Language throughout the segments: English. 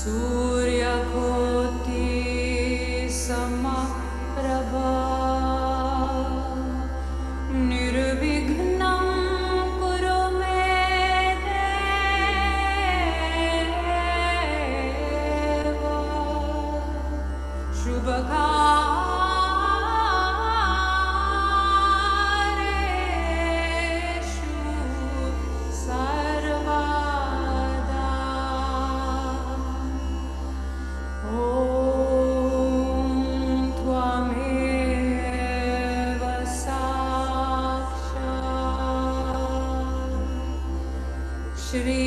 सूर्यकोटि समप्रभा निर्विघ्नं कुरु मे देव शुभकार्येषु सर्वदा। ॐ त्वमेव साक्षात् श्री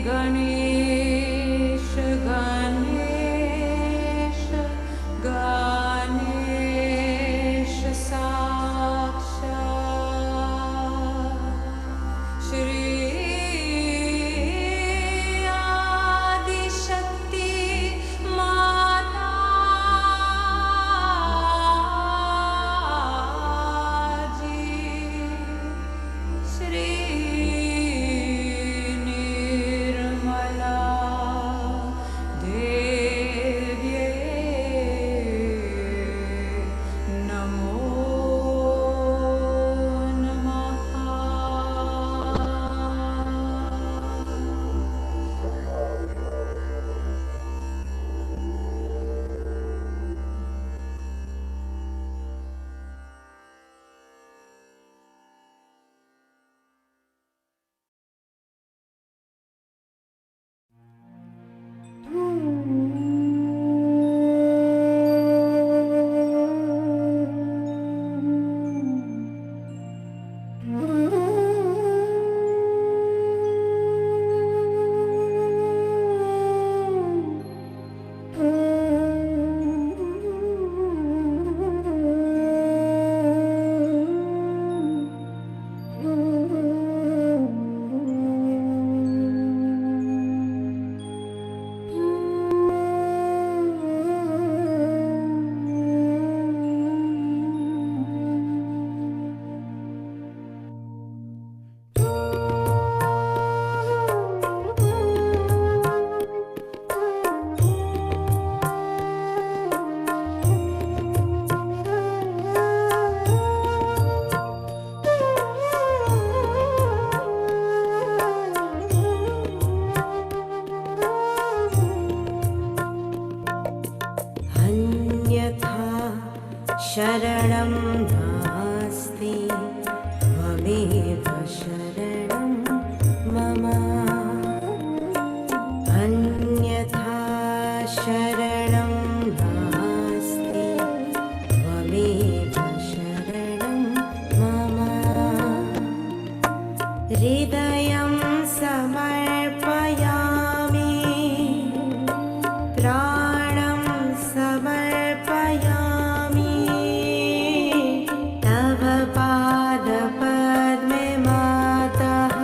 गणेश गणेश गणेश साक्षात् श्री आदिशक्ति माताजी श्री निर्मला देव्यै नमो नमः। अन्यथा शरणं नास्ति त्वमेव शरणं मम। अन्यथा शरणं नास्ति त्वमेव शरणं मम। हृदयं समर्पयामि प्राणं समर्पयामि तव पादपद्मे मातः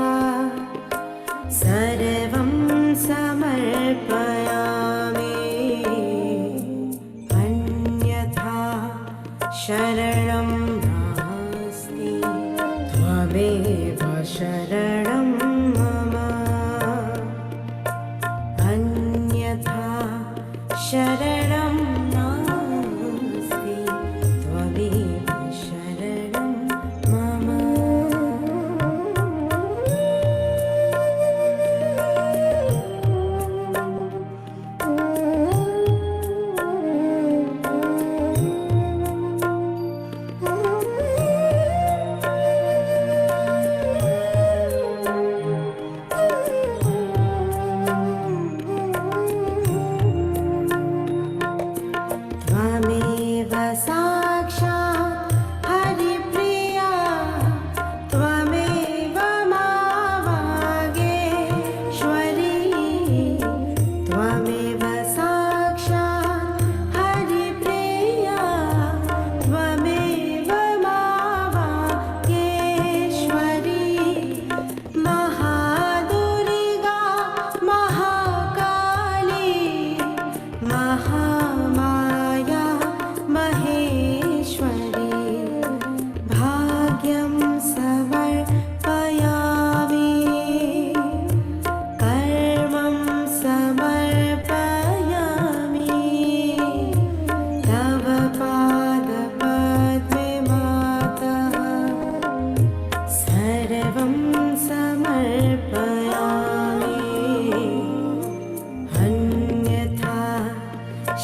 सर्वं समर्पयामि। अन्यथा शरणं नास्ति त्वमेव शरणं मम। अन्यथा शरणं नास्ति त्वमेव शरणं मम।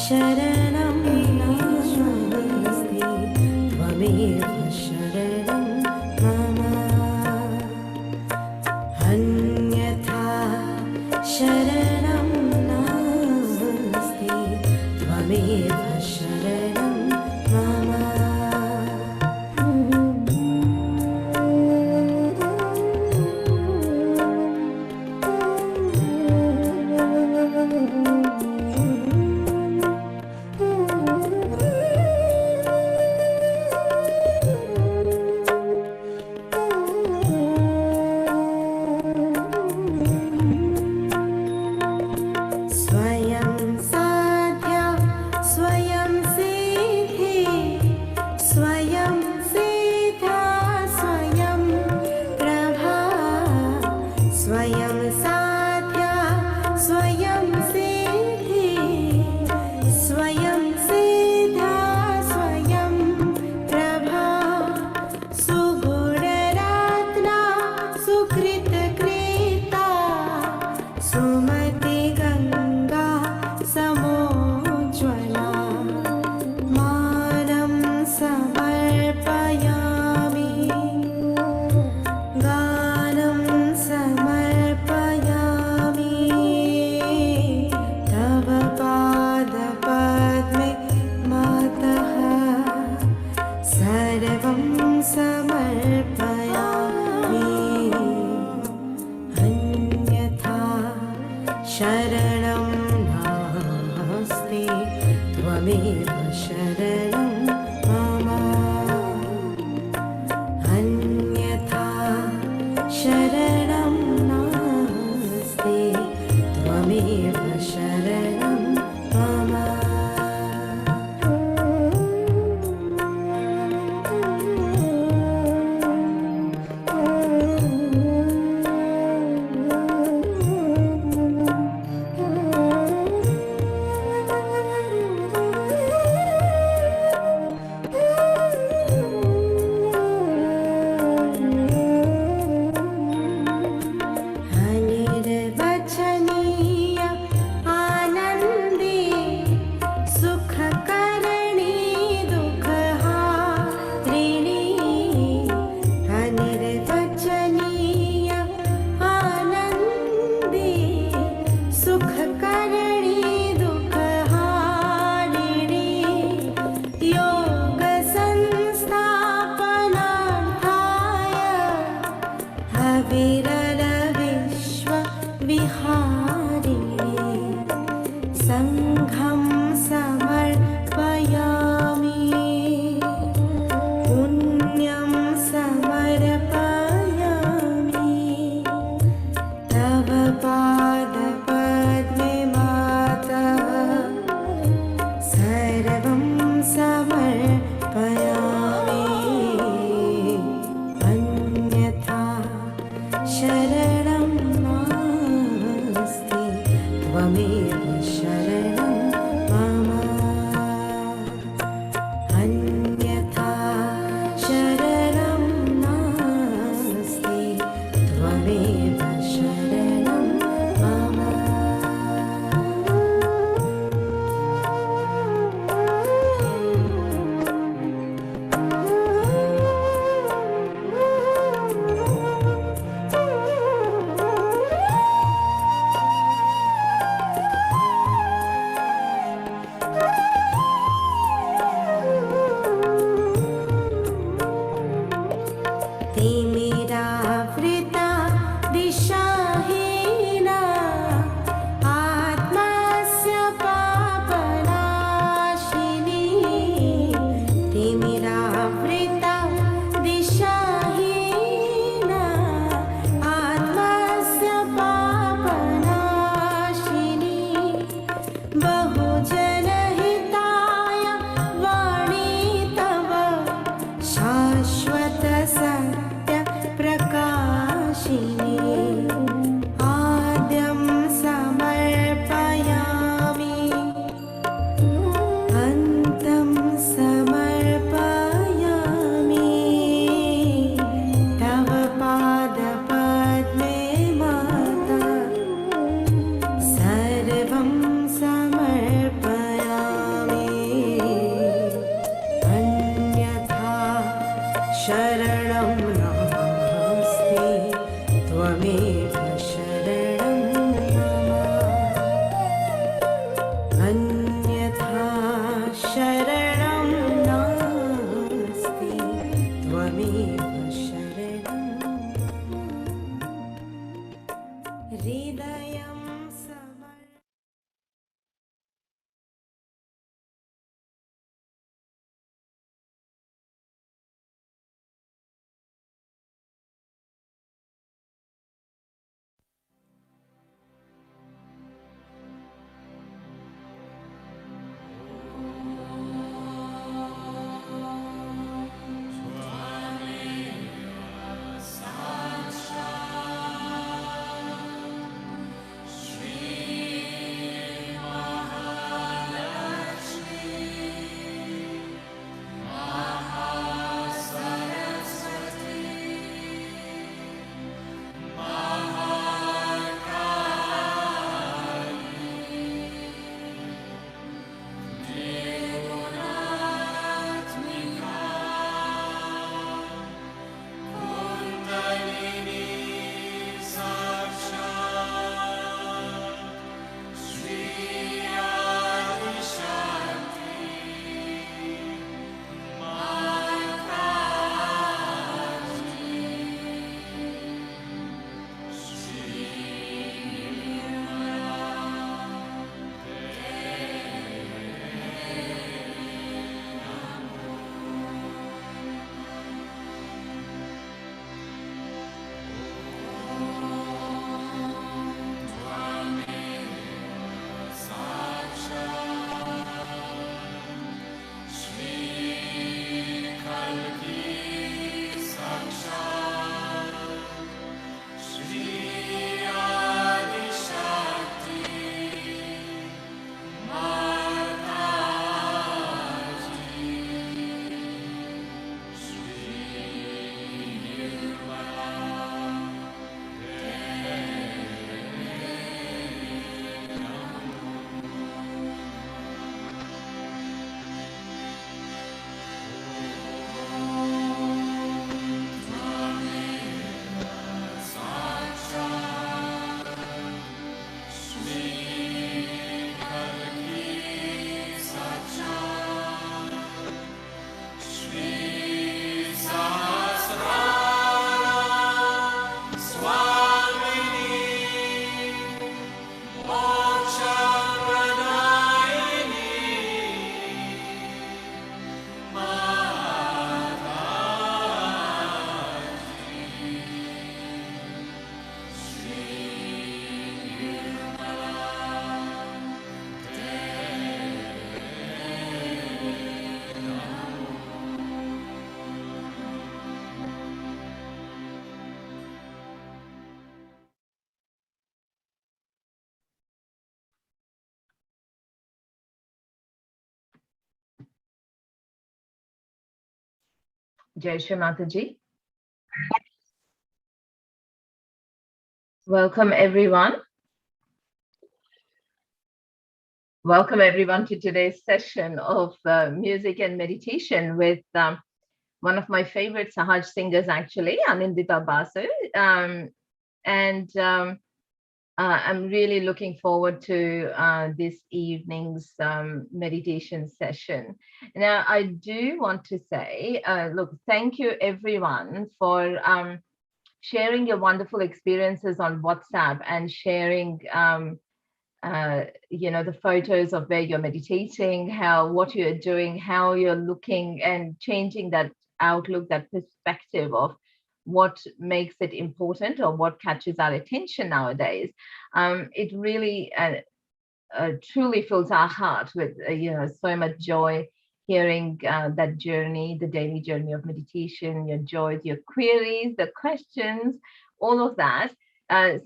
शरणं नास्ति त्वमेव शरणं मम अन्यथा शरणं नास्ति त्वमेव शरणं मम शरणं नास्ति त्वमेव शरणं मम अन्यथा शरणं नास्ति त्वमेव शरणं मम संघं समर्पयामि पुण्यं समर्पयामि तव पादपद्मे मातः सर्वं समर्पयामि अन्यथा शरणं नास्ति त्वमेव शरणं मम अन्यथा शरणं नास्ति त्वमेव शरणं मम Jai Shri Mataji. Welcome everyone. Welcome everyone to today's session of music and meditation with one of my favorite Sahaj singers, actually, Anindita Basu. I'm really looking forward to this evening's meditation session. Now, I do want to say, look, thank you everyone for sharing your wonderful experiences on WhatsApp and sharing, the photos of where you're meditating, what you're doing, how you're looking, and changing that outlook, that perspective of what makes it important or what catches our attention nowadays. It really truly fills our heart with so much joy hearing that journey, the daily journey of meditation, your joys, your queries, the questions, all of that.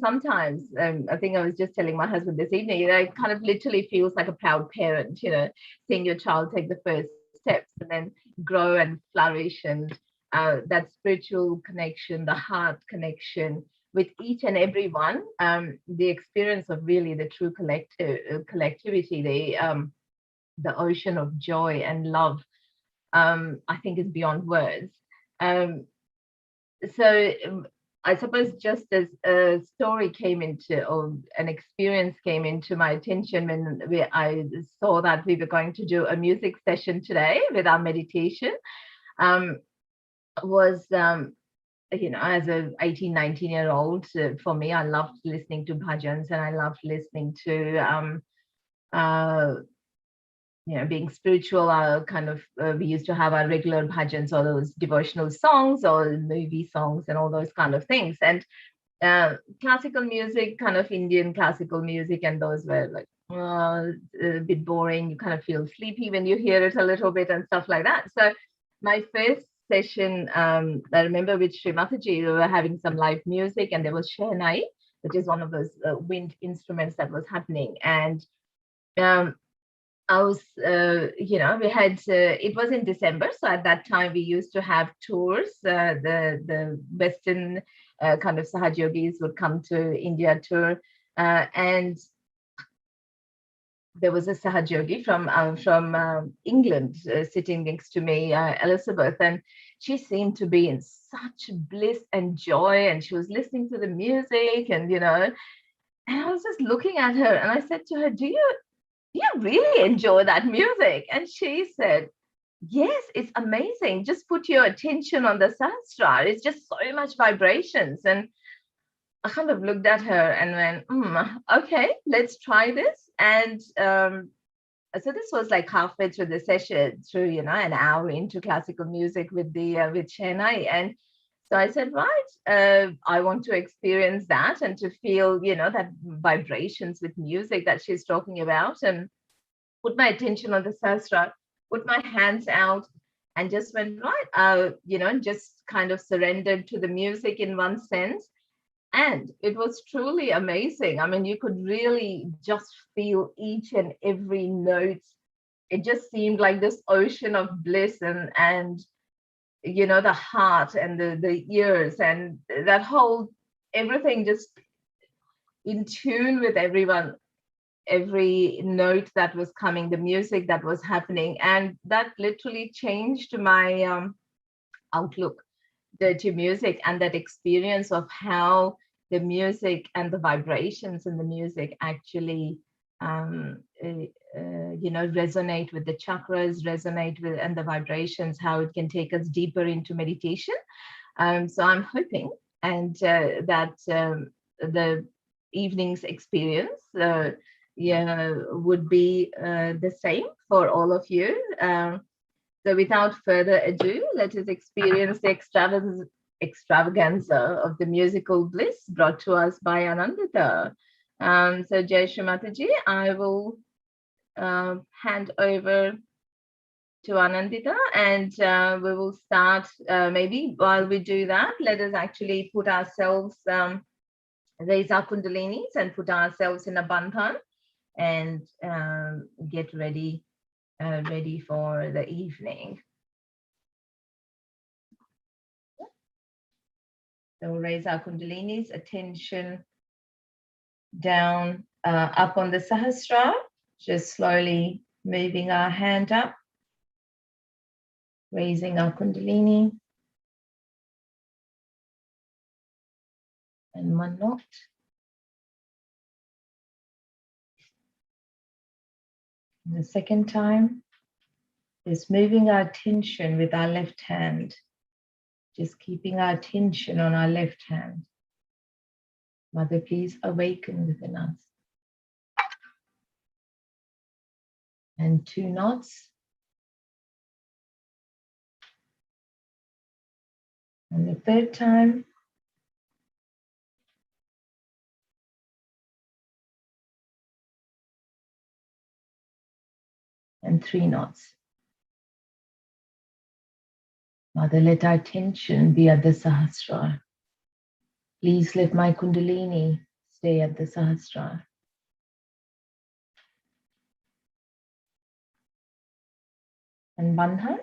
Sometimes I think I was just telling my husband this evening, it kind of literally feels like a proud parent, seeing your child take the first steps and then grow and flourish, and that spiritual connection, the heart connection with each and every one, the experience of really the true collectivity, the ocean of joy and love, I think is beyond words. So I suppose just as a story came into, or an experience came into my attention when I saw that we were going to do a music session today with our meditation, was as a 18, 19-year-old, for me, I loved listening to bhajans, and I loved listening to being spiritual. We used to have our regular bhajans, or those devotional songs or movie songs and all those kind of things. And classical music, kind of Indian classical music, and those were like a bit boring. You kind of feel sleepy when you hear it a little bit and stuff like that. So my first session, I remember with Shri Mataji, we were having some live music, and there was Shehnai, which is one of those wind instruments that was happening. And I was, we had, it was in December. So at that time, we used to have tours. The Western kind of Sahaja Yogis would come to India tour. And there was a Sahaja Yogi from England sitting next to me, Elizabeth, and she seemed to be in such bliss and joy, and she was listening to the music, and and I was just looking at her, and I said to her, do you really enjoy that music? And she said, yes, it's amazing. Just put your attention on the sahasrara. It's just so much vibrations. And I kind of looked at her and went, okay, let's try this. And so this was like halfway through the session, through an hour into classical music with with Chennai. And so I said, right, I want to experience that and to feel that vibrations with music that she's talking about, and put my attention on the sahasrara, put my hands out, and just went, right, just kind of surrendered to the music in one sense. And it was truly amazing. I mean, you could really just feel each and every note. It just seemed like this ocean of bliss, and the heart and the ears, and that whole everything just in tune with everyone, every note that was coming, the music that was happening. And that literally changed my outlook to music, and that experience of how the music and the vibrations in the music actually resonate with the chakras, resonate with, and the vibrations, how it can take us deeper into meditation. So I'm hoping and that the evening's experience would be the same for all of you. So without further ado, let us experience the extravaganza of the musical bliss brought to us by Anandita. So Jai Shri Mataji, I will hand over to Anandita, and we will start. Maybe while we do that, let us actually put ourselves, raise our kundalinis and put ourselves in a bandhan, and get ready for the evening. So we'll raise our kundalinis, attention down, up on the Sahasrara, just slowly moving our hand up, raising our kundalini, and one knot. And the second time is moving our attention with our left hand, just keeping our attention on our left hand. Mother, please awaken within us. And two knots. And the third time. And three knots. Mother, let our attention be at the Sahasrara. Please let my kundalini stay at the Sahasrara. And Bandhan.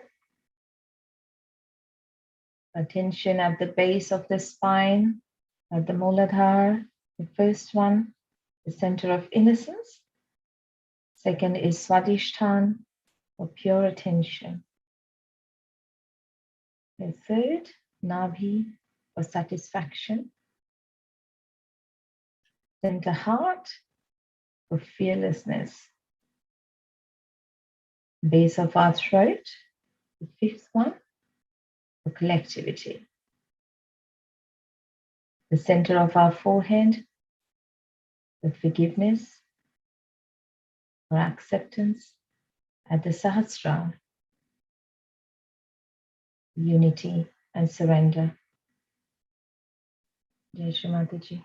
Attention at the base of the spine, at the Muladhara, the first one, the center of innocence. Second is Swadhisthana, for pure attention. The third, Nabhi, for satisfaction. Center heart, for fearlessness. Base of our throat, the fifth one, for collectivity. The center of our forehead, for forgiveness, for acceptance. At the Sahasrara, unity and surrender. Jai Shri Mataji.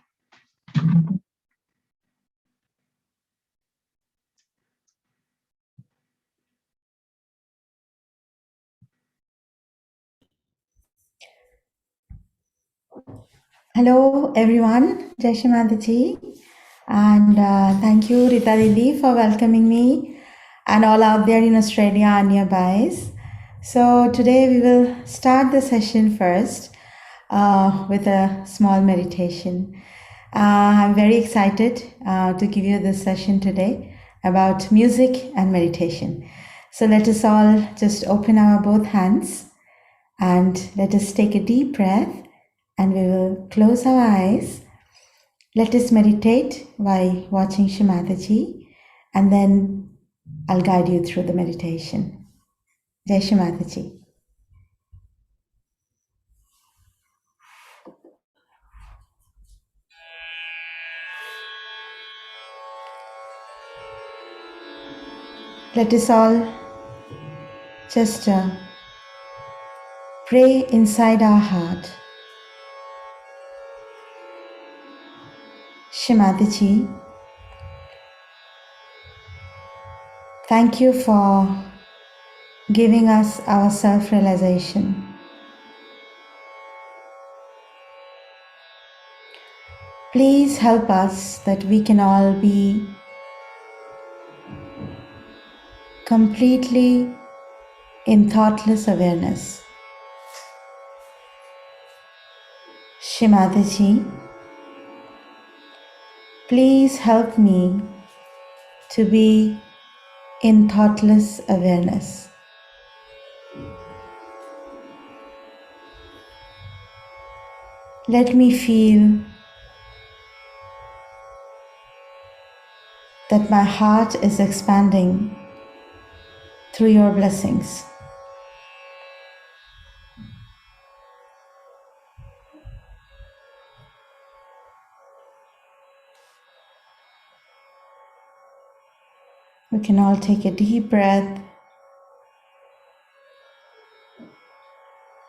Hello everyone, Jai Shri Mataji, and thank you Rita Didi for welcoming me and all out there in Australia and nearby. So today we will start the session first with a small meditation. I'm very excited to give you this session today about music and meditation. So let us all just open our both hands and let us take a deep breath. And we will close our eyes. Let us meditate by watching Shri Mataji, and then I'll guide you through the meditation. Jai Shri Mataji. Let us all just pray inside our heart. Shri Mataji, thank you for giving us our self-realization. Please help us that we can all be completely in thoughtless awareness. Shri Mataji, please help me to be in thoughtless awareness. Let me feel that my heart is expanding through your blessings. We can all take a deep breath.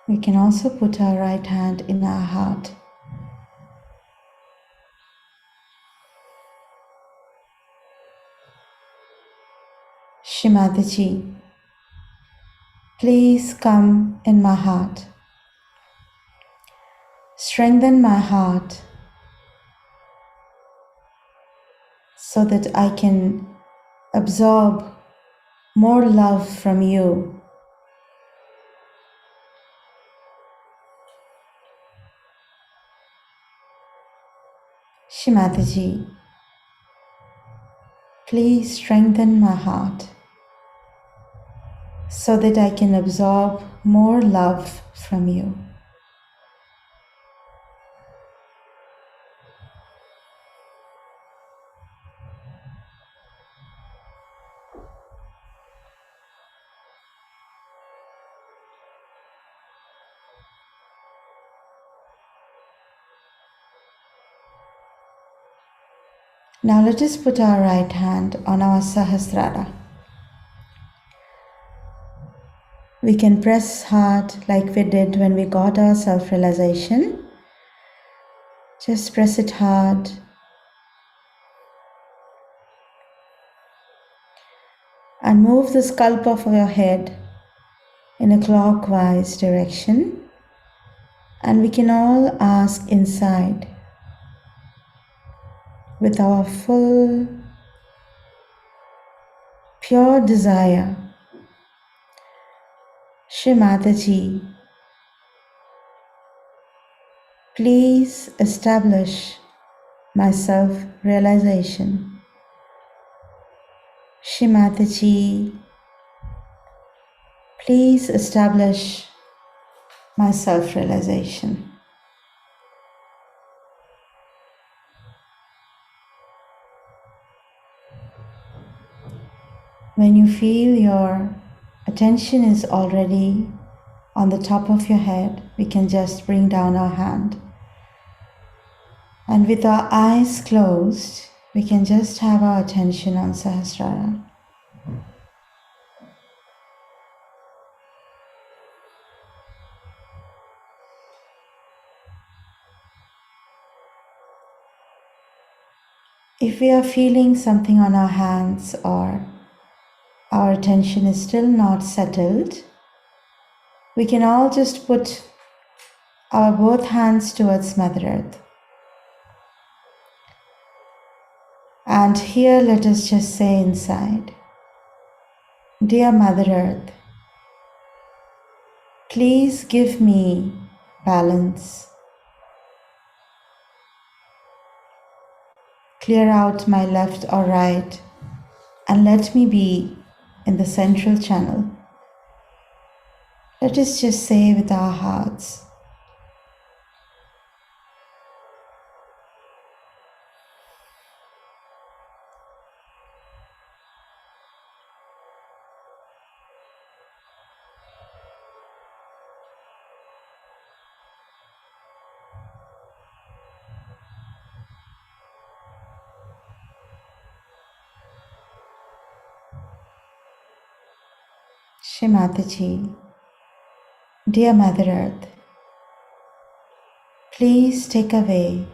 We can also put our right hand in our heart. Shri Mataji, please come in my heart. Strengthen my heart so that I can absorb more love from you. Shri Mataji, please strengthen my heart so that I can absorb more love from you. Now let us put our right hand on our Sahasrara. We can press hard like we did when we got our self-realization. Just press it hard and move the scalp of your head in a clockwise direction. And we can all ask inside with our full, pure desire, Shri Mataji, please establish my self-realization. Shri Mataji, please establish my self-realization. When you feel your attention is already on the top of your head, we can just bring down our hand. And with our eyes closed, we can just have our attention on Sahasrara. If we are feeling something on our hands or our attention is still not settled, we can all just put our both hands towards Mother Earth. And here let us just say inside, Dear Mother Earth, please give me balance. Clear out my left or right and let me be in the central channel. Let us just say with our hearts, Shri Mataji, Dear Mother Earth, please take away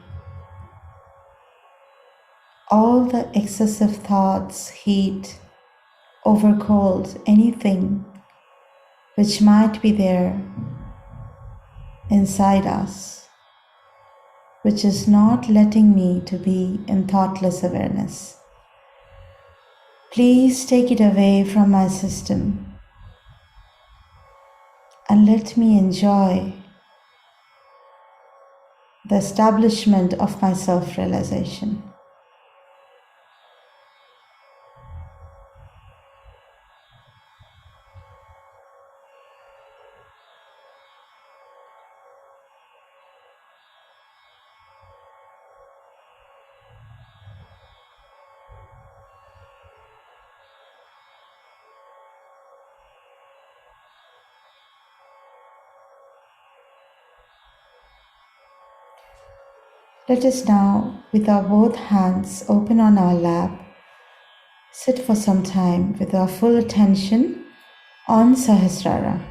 all the excessive thoughts, heat, over cold, anything which might be there inside us, which is not letting me to be in thoughtless awareness. Please take it away from my system and let me enjoy the establishment of my self-realization. Let us now, with our both hands open on our lap, sit for some time with our full attention on Sahasrara.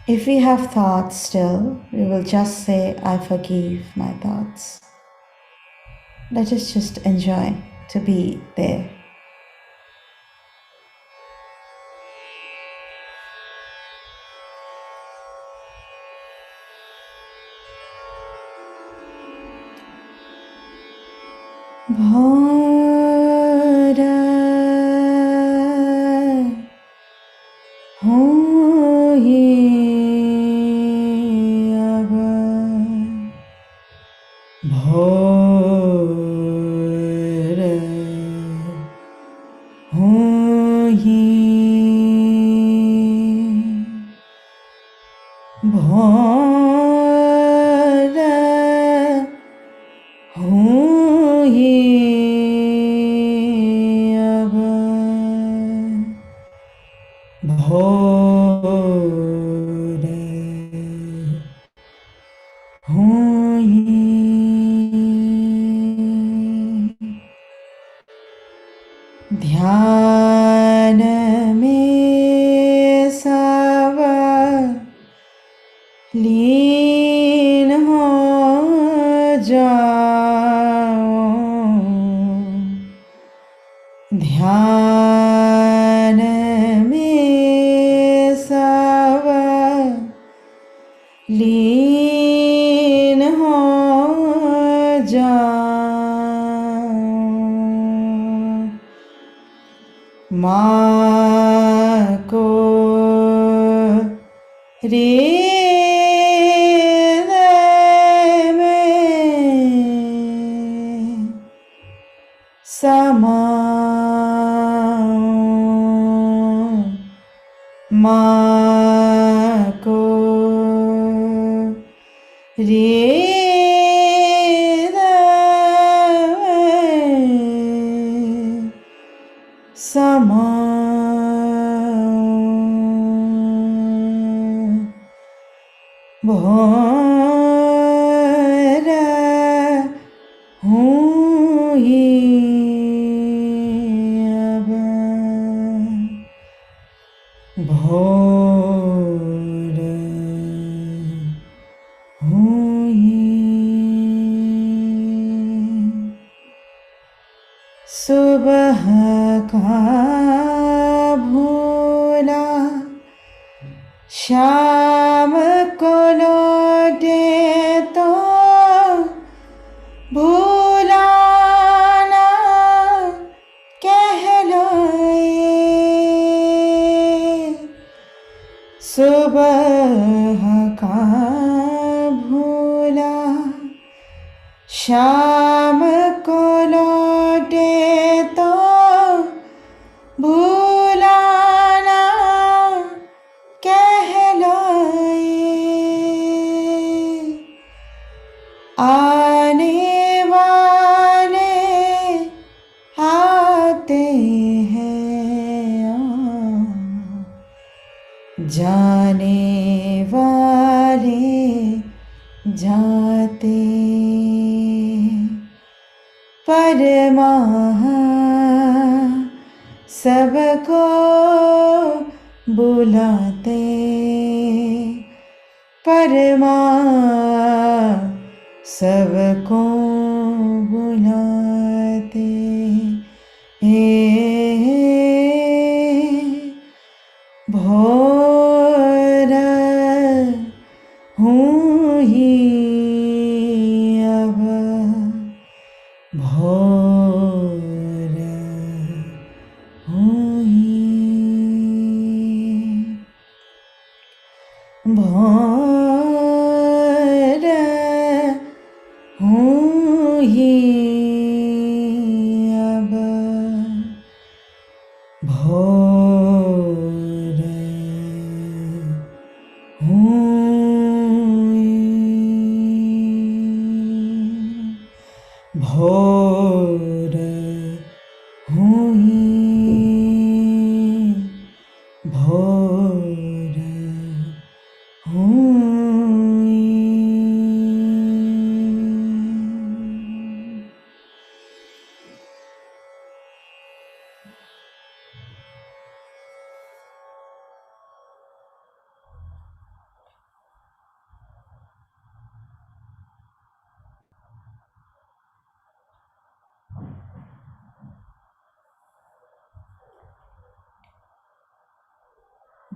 If we have thoughts still, we will just say, I forgive my thoughts. Let us just enjoy to be there. Bhora ध्यान में सब लीन हो जाओ, ध्यान में सब लीन हो जाओ, माँ को हृदय में समाओ, माँ को हृदय में समाओ, भोर हूँ ही अब, भोर हूँ ही, सुबह का भूला शाम को लौटे तो भूला ना कहलाए, सुबह का भूला शाम को लौटे तो भूला ना कहलाए, आने वाले आते हैं, जाने वाले जाते, परमाह सबको बुलाते, परमा सबको बुलाते, भोर हूँ ही अब, भोर हूँ ही, भोर हूँ ही अब, भोर हूँ ही, भोर हूँ ही, भोर हूँ ही।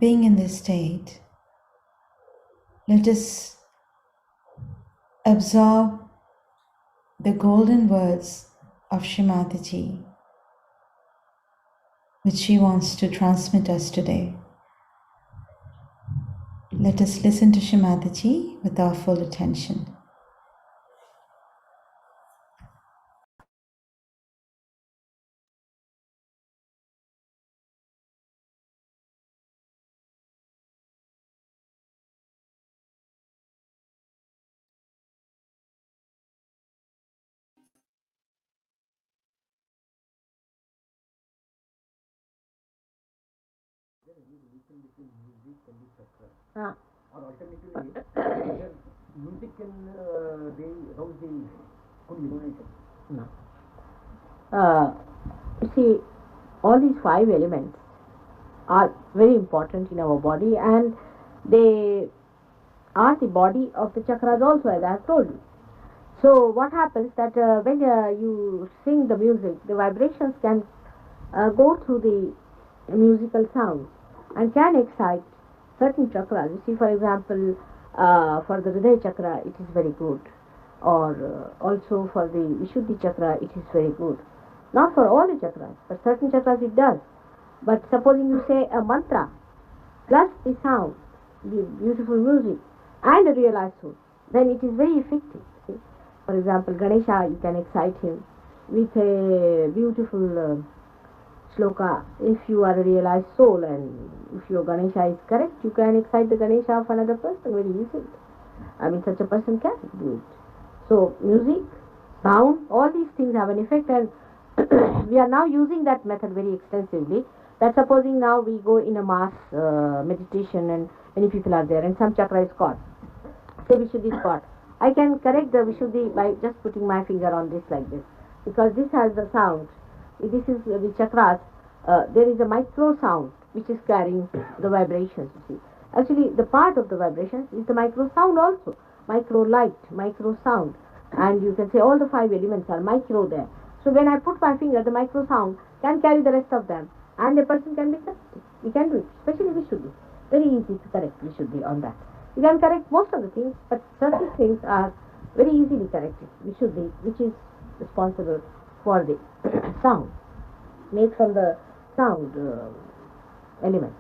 Being in this state, let us absorb the golden words of Shri Mataji, which she wants to transmit us today. Let us listen to Shri Mataji with our full attention. Ah. Or alternatively, whether music can rouse the kundalini. No. See, all these 5 elements are very important in our body, and they are the body of the chakras also, as I have told you. So what happens that when you sing the music, the vibrations can go through the musical sound and can excite certain chakras. You see, for example, for the Hridaya chakra, it is very good, or also for the Vishuddhi chakra, it is very good. Not for all the chakras, but certain chakras it does. But supposing you say a mantra plus the sound, the beautiful music, and a realized soul, then it is very effective. See? For example, Ganesha, you can excite him with a beautiful shloka. If you are a realized soul and if your Ganesha is correct, you can excite the Ganesha of another person very easily. I mean, such a person can do it. So, music, sound, all these things have an effect, and we are now using that method very extensively. That supposing now we go in a mass meditation and many people are there and some chakra is caught, say Vishuddhi is caught, I can correct the Vishuddhi by just putting my finger on this like this, because this has the sound. This is the chakras. There is a micro sound which is carrying the vibrations. You see, actually the part of the vibrations is the micro sound also, micro light, micro sound, and you can say all the 5 elements are micro there. So when I put my finger, the micro sound can carry the rest of them, and a person can be corrected. We can do it, especially Vishuddhi. Very easy to correct Vishuddhi on that. You can correct most of the things, but certain things are very easily corrected. Vishuddhi, which is responsible for the sound, made from the sound element.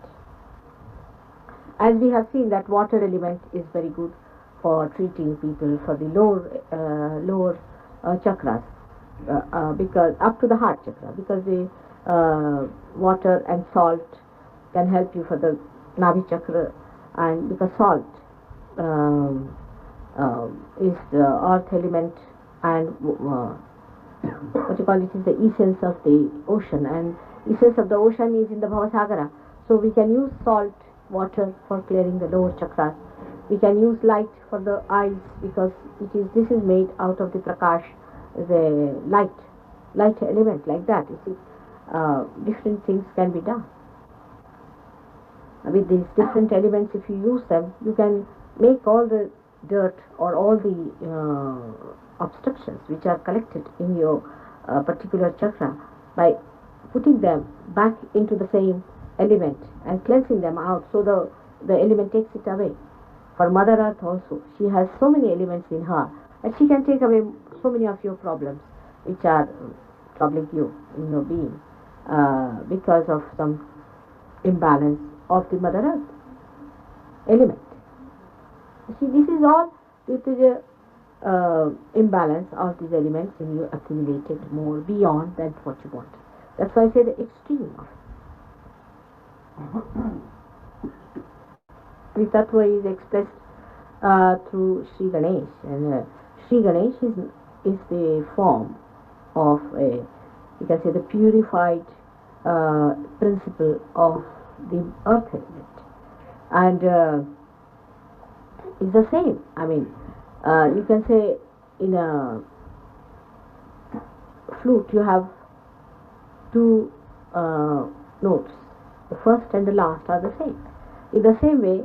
As we have seen that water element is very good for treating people for the lower chakras, because up to the heart chakra, because the water and salt can help you for the Nabhi chakra, and because salt is the earth element, and what you call it is the essence of the ocean, and essence of the ocean is in the Bhavasagara. So we can use salt water for clearing the lower chakras. We can use light for the eyes, because this is made out of the prakash, the light element, like that. You see, different things can be done with these different elements. If you use them, you can make all the dirt or all the obstructions which are collected in your particular chakra by putting them back into the same element and cleansing them out, so the element takes it away. For Mother Earth also, she has so many elements in her, and she can take away so many of your problems which are troubling you in your being because of some imbalance of the Mother Earth element. You see, this is all due to the imbalance of these elements, and you accumulated more beyond than what you want. That's why I say the extreme of it. The Tattva is expressed through Sri Ganesh, and Sri Ganesh is the form of you can say the purified principle of the earth element, and it's the same. I mean, you can say in a flute you have 2 notes. The first and the last are the same. In the same way,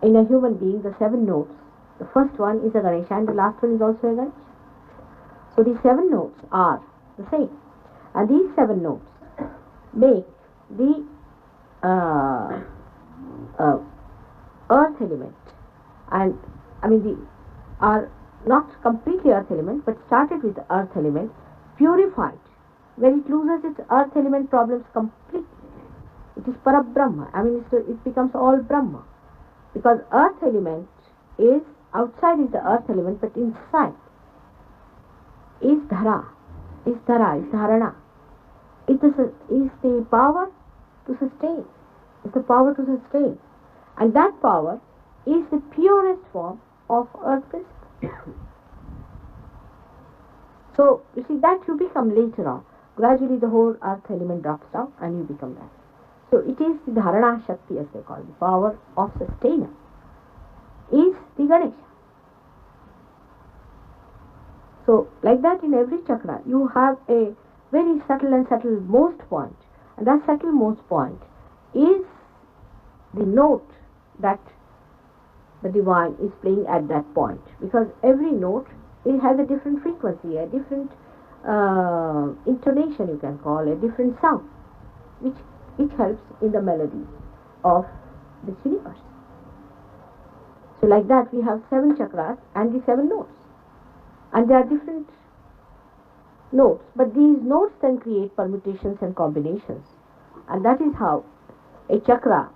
in a human being, the 7 notes, the first one is a Ganesha and the last one is also a Ganesha. So these 7 notes are the same, and these 7 notes make the earth element, and I mean are not completely earth element, but started with the earth element, purified. When it loses its earth element problems completely, it is Parabrahma. I mean, it becomes all Brahma, because earth element is outside is the earth element, but inside is Dhara, is Dharana. It is the power to sustain. It's the power to sustain, and that power is the purest form of earth principle. So you see that you become later on. Gradually the whole earth element drops down and you become that. So it is the Dharana Shakti, as they call it, the power of sustainer, is the Ganesha. So like that in every chakra you have a very subtle most point And that subtlemost point is the note that the divine is playing at that point, because every note, it has a different frequency, a different intonation, you can call, a different sound, which helps in the melody of this universe. So like that, we have 7 chakras and the 7 notes, and they are different notes, but these notes then create permutations and combinations, and that is how a chakra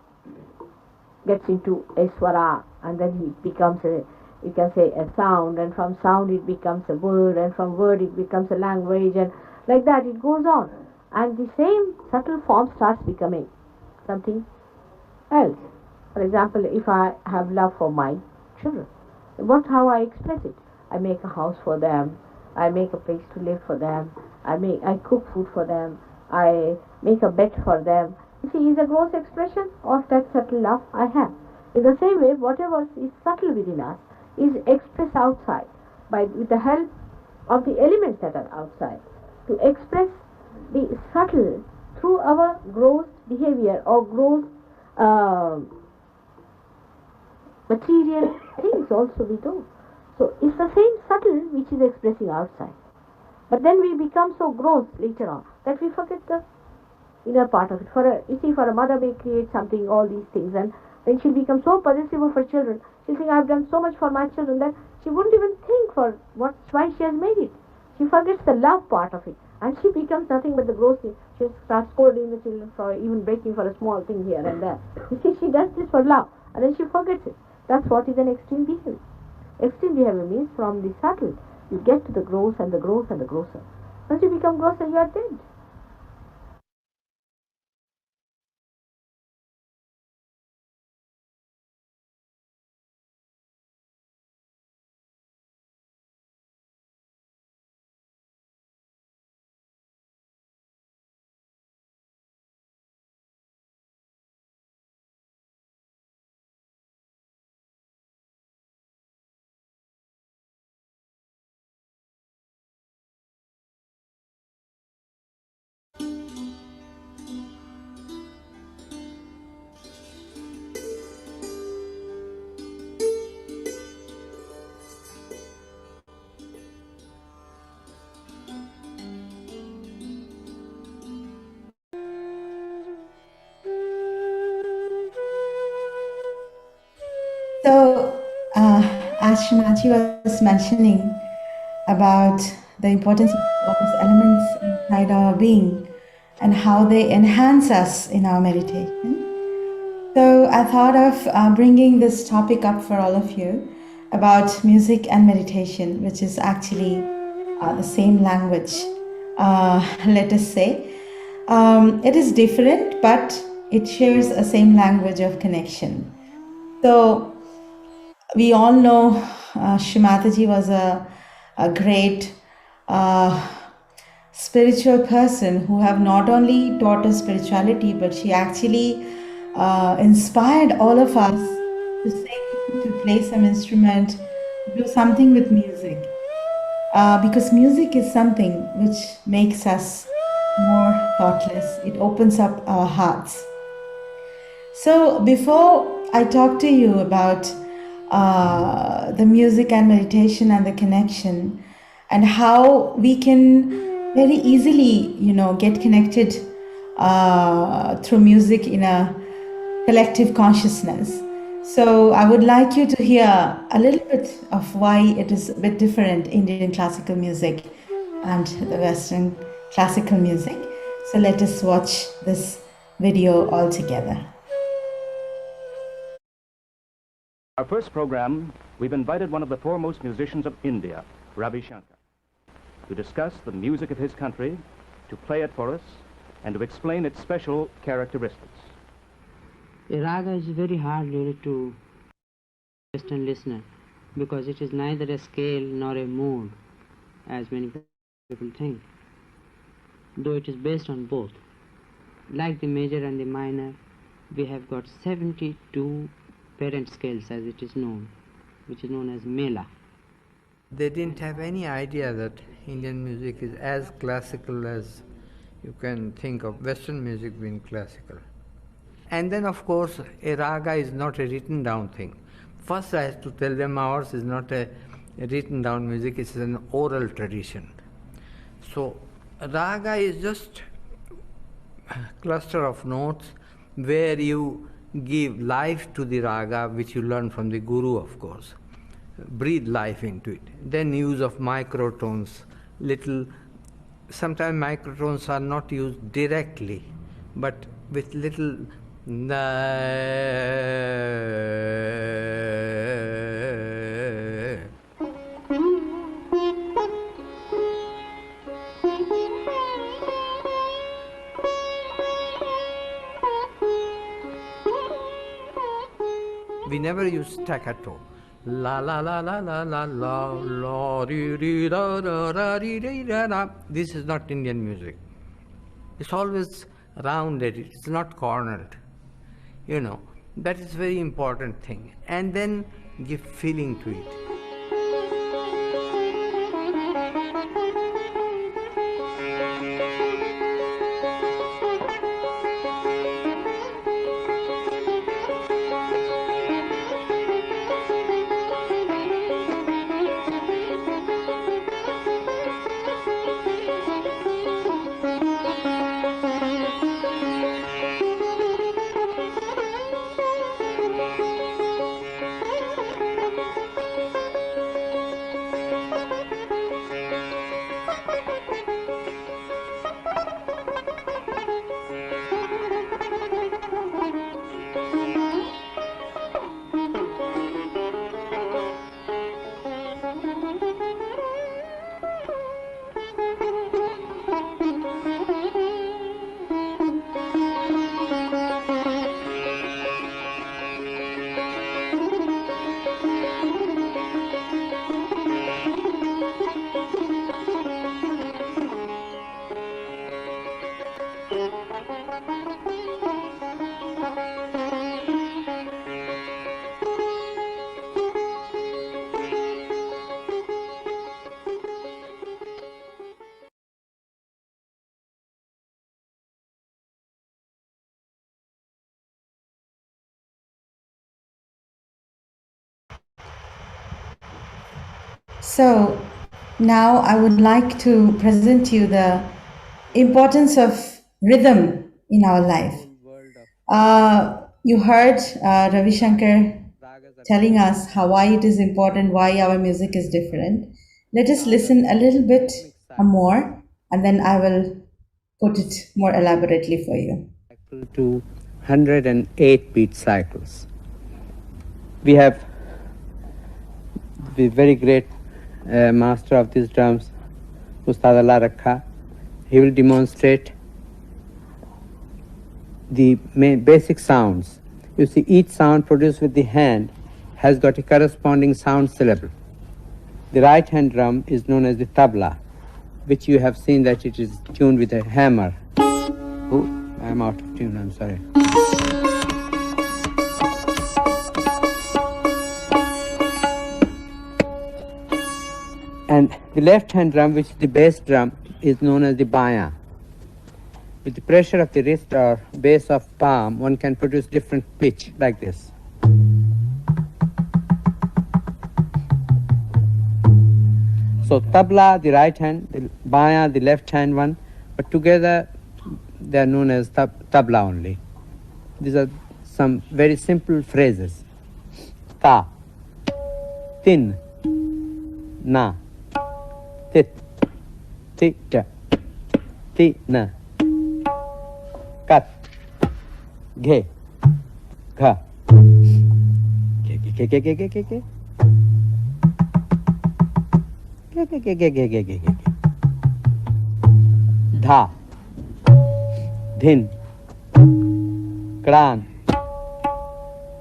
gets into a swara, and then it becomes a, you can say, a sound, and from sound it becomes a word, and from word it becomes a language, and like that it goes on, and the same subtle form starts becoming something else. For example, if I have love for my children, how I express it? I make a house for them, I make a place to live for them, I cook food for them, I make a bed for them. You see, is a gross expression of that subtle love I have. In the same way, whatever is subtle within us is expressed outside with the help of the elements that are outside, to express the subtle through our gross behavior or gross material things also we do. So it's the same subtle which is expressing outside. But then we become so gross later on that we forget the inner part of it. You see, for a mother may create something, all these things, and then she'll become so possessive of her children. She'll think, I've done so much for my children, that she wouldn't even think for why she has made it. She forgets the love part of it, and she becomes nothing but the gross thing. She starts scolding the children for even breaking for a small thing here and there. You see, she does this for love, and then she forgets it. That's what is an extreme behavior. Extreme behavior means from the subtle, you get to the gross and the gross and the grosser. Once you become grosser, you are dead. So, as Shri was mentioning about the importance of these elements inside our being and how they enhance us in our meditation. So, I thought of bringing this topic up for all of you about music and meditation, which is actually the same language, let us say. It is different, but it shares a same language of connection. So, we all know Shri Mataji was a great spiritual person who have not only taught us spirituality, but she actually inspired all of us to sing, to play some instrument, to do something with music. Because music is something which makes us more thoughtless. It opens up our hearts. So before I talk to you about the music and meditation and the connection and how we can very easily, get connected through music in a collective consciousness. So I would like you to hear a little bit of why it is a bit different, Indian classical music and the Western classical music. So let us watch this video all together. Our first program, we've invited one of the foremost musicians of India, Ravi Shankar, to discuss the music of his country, to play it for us, and to explain its special characteristics. A raga is very hard really to Western listener because it is neither a scale nor a mode, as many people think, though it is based on both. Like the major and the minor, we have got 72 parent scales, as it is known, which is known as Mela. They didn't have any idea that Indian music is as classical as You can think of Western music being classical. And then, of course, a raga is not a written down thing. First, I have to tell them ours is not a written down music, it's an oral tradition. So, raga is just a cluster of notes where you give life to the raga, which you learn from the guru, of course. Breathe life into it. Then use of microtones, little. Sometimes microtones are not used directly, but with little. We never use staccato. La la la la la la la la di di da da da di di da da. This is not Indian music. It's always rounded. It's not cornered. You know, that is very important thing. And then give feeling to it. So now I would like to present you the importance of rhythm in our life. You heard Ravi Shankar telling us why it is important, why our music is different. Let us listen a little bit more, and then I will put it more elaborately for you. To 108 beat cycles. We have the very great master of these drums, Ustad Allah Rakha. He will demonstrate the main basic sounds. You see, each sound produced with the hand has got a corresponding sound syllable. The right hand drum is known as the tabla, which you have seen that it is tuned with a hammer. Oh, I'm out of tune, I'm sorry. And the left hand drum, which is the bass drum, is known as the baya. With the pressure of the wrist or base of palm, one can produce different pitch like this. So tabla, the right hand, the baya, the left hand one, but together they are known as tabla only. These are some very simple phrases. Ta, tin, na, tit, tita, tina, kat, ghe, gha, ge. Dha, dhin, kran,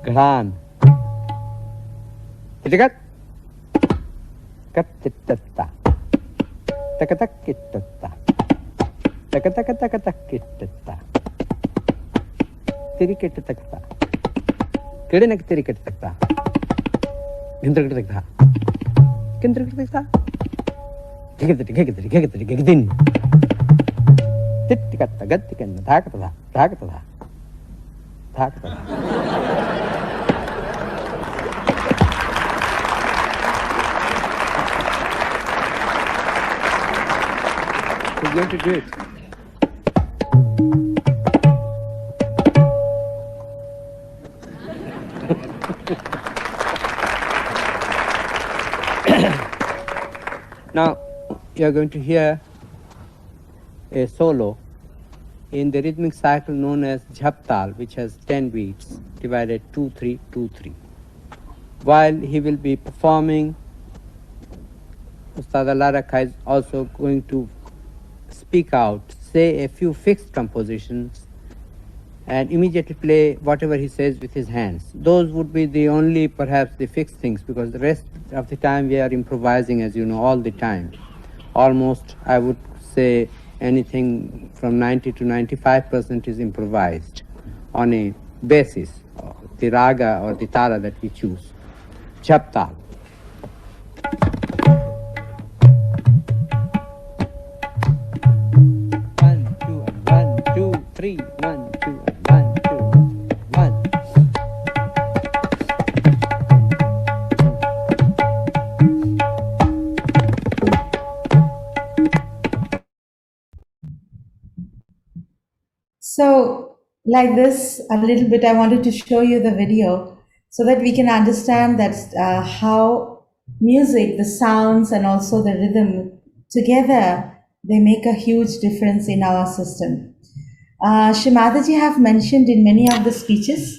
ghran, itikat, kattitatta, takatakittatta, takatakatakatakittatta, tirikitatakta, kidinak tirikitatakta, gindrakitakta, gindrakitakta. Tittikata, gattikan, dhakata, dhakata, dhakata. We're going to do it. Now, you are going to hear a solo in the rhythmic cycle known as jhaptal, which has 10 beats, divided 2-3, 2-3. While he will be performing, Ustad Laraka is also going to speak out, say a few fixed compositions, and immediately play whatever he says with his hands. Those would be the only, perhaps, the fixed things, because the rest of the time we are improvising, as you know, all the time. Almost, I would say, anything from 90 to 95% is improvised on a basis, the raga or the tara that we choose. Chaptal. 1, 2, 1, 2, 3, 1, 2, 1, 2, 1. So, like this, a little bit, I wanted to show you the video so that we can understand that how music, the sounds, and also the rhythm together, they make a huge difference in our system. Shri Mataji have mentioned in many of the speeches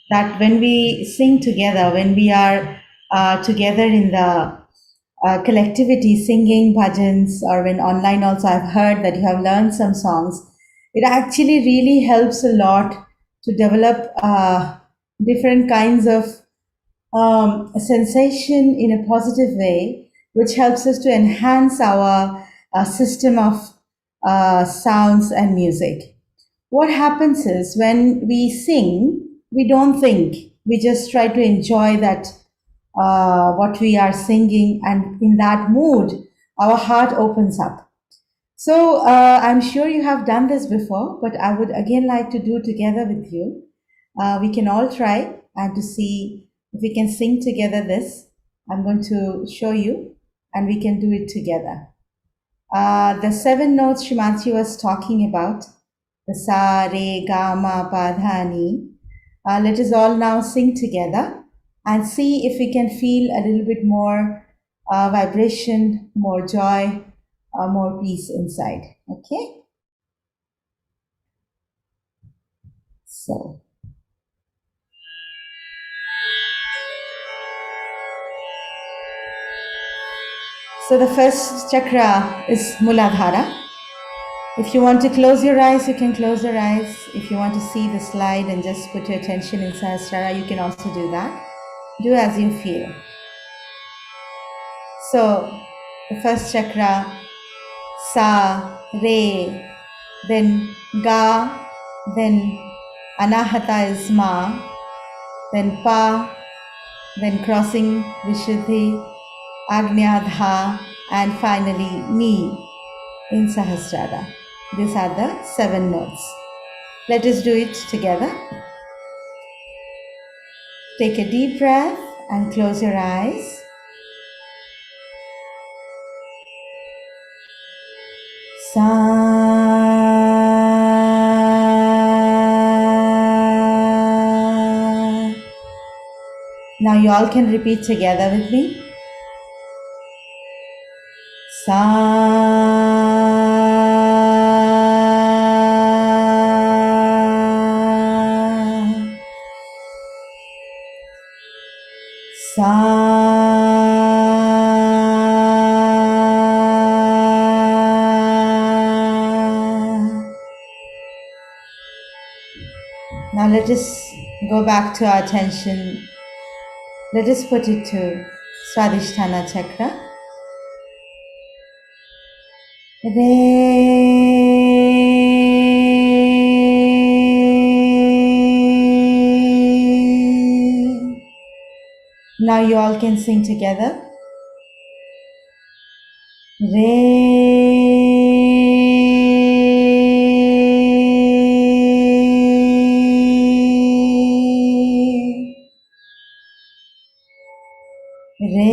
that when we sing together, when we are together in the collectivity singing bhajans, or when online also I've heard that you have learned some songs, it actually really helps a lot to develop different kinds of sensation in a positive way, which helps us to enhance our system of sounds and music. What happens is when we sing, we don't think, we just try to enjoy that what we are singing, and in that mood, our heart opens up. So I'm sure you have done this before, but I would again like to do together with you. We can all try and to see if we can sing together this. I'm going to show you and we can do it together. The 7 notes Shri Mataji was talking about, the sa, re, ga, ma, pa, dha, ni. Let us all now sing together and see if we can feel a little bit more vibration, more joy, more peace inside. Okay? So. So the first chakra is Muladhara. If you want to close your eyes, you can close your eyes. If you want to see the slide and just put your attention in Sahasrara, you can also do that. Do as you feel. So the first chakra, Sa, Re, then Ga, then Anahata is Ma, then Pa, then crossing Vishuddhi, Agnya, Dha, and finally Ni in Sahasrara. These are the 7 notes. Let us do it together. Take a deep breath and close your eyes. Sa. Now you all can repeat together with me. Sa. Now let us go back to our attention. Let us put it to Swadhisthana chakra. Now you all can sing together. Re. Now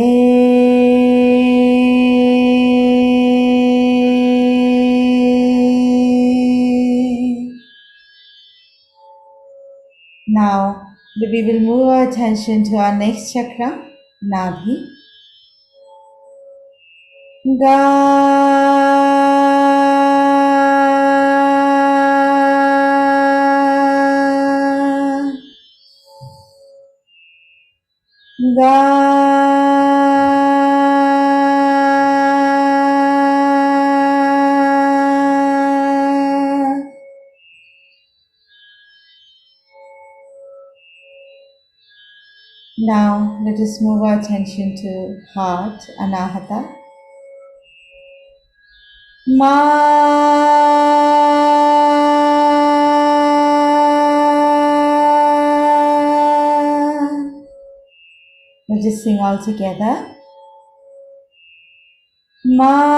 we will move our attention to our next chakra, Nabhi. Ga. Ga. Now let us move our attention to heart, Anahata. Ma. We'll just sing all together. Ma.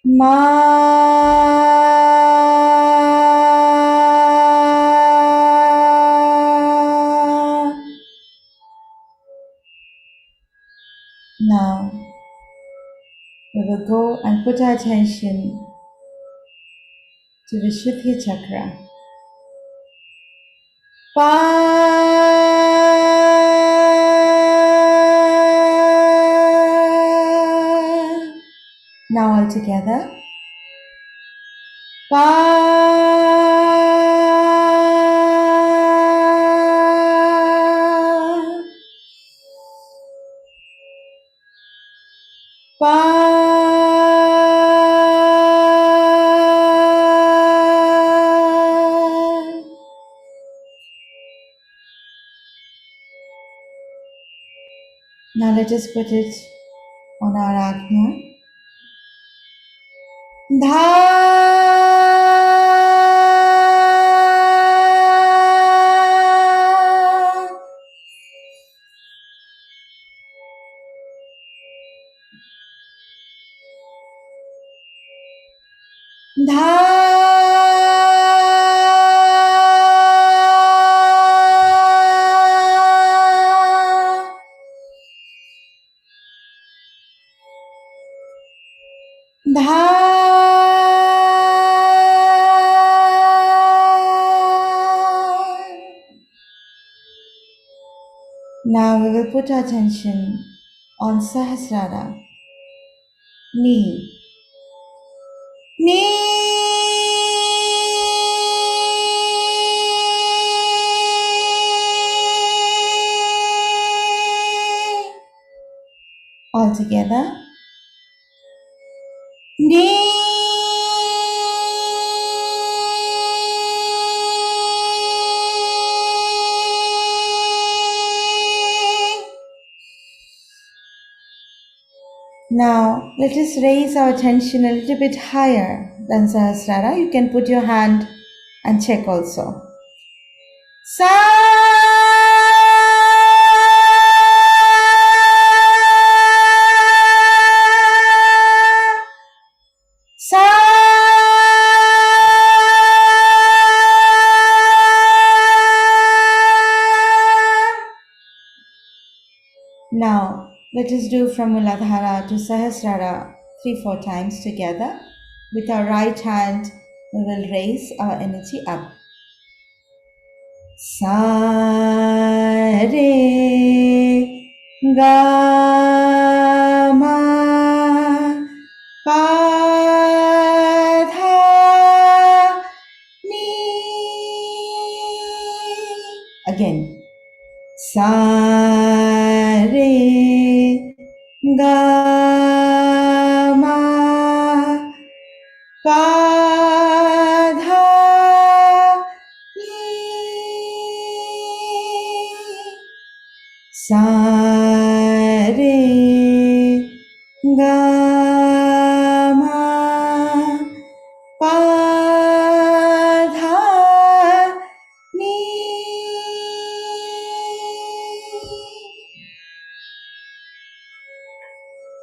Ma. Now we will go and put our attention to the Vishuddhi chakra. Pa. Now all together. Pa. Pa. Now let us put it on our Ajna. Dha. Dha. Now we will put our attention on Sahasrara, knee. All together. Now let us raise our attention a little bit higher than Sahasrara. You can put your hand and check also. Sa. Sa. Now let us do from Muladhara to Sahasrara 3-4 times together. With our right hand, we will raise our energy up. Sa re ga ma pa dha ni. Again. Sa re ga ma pa dha ni. Sa re ga ma pa dha ni.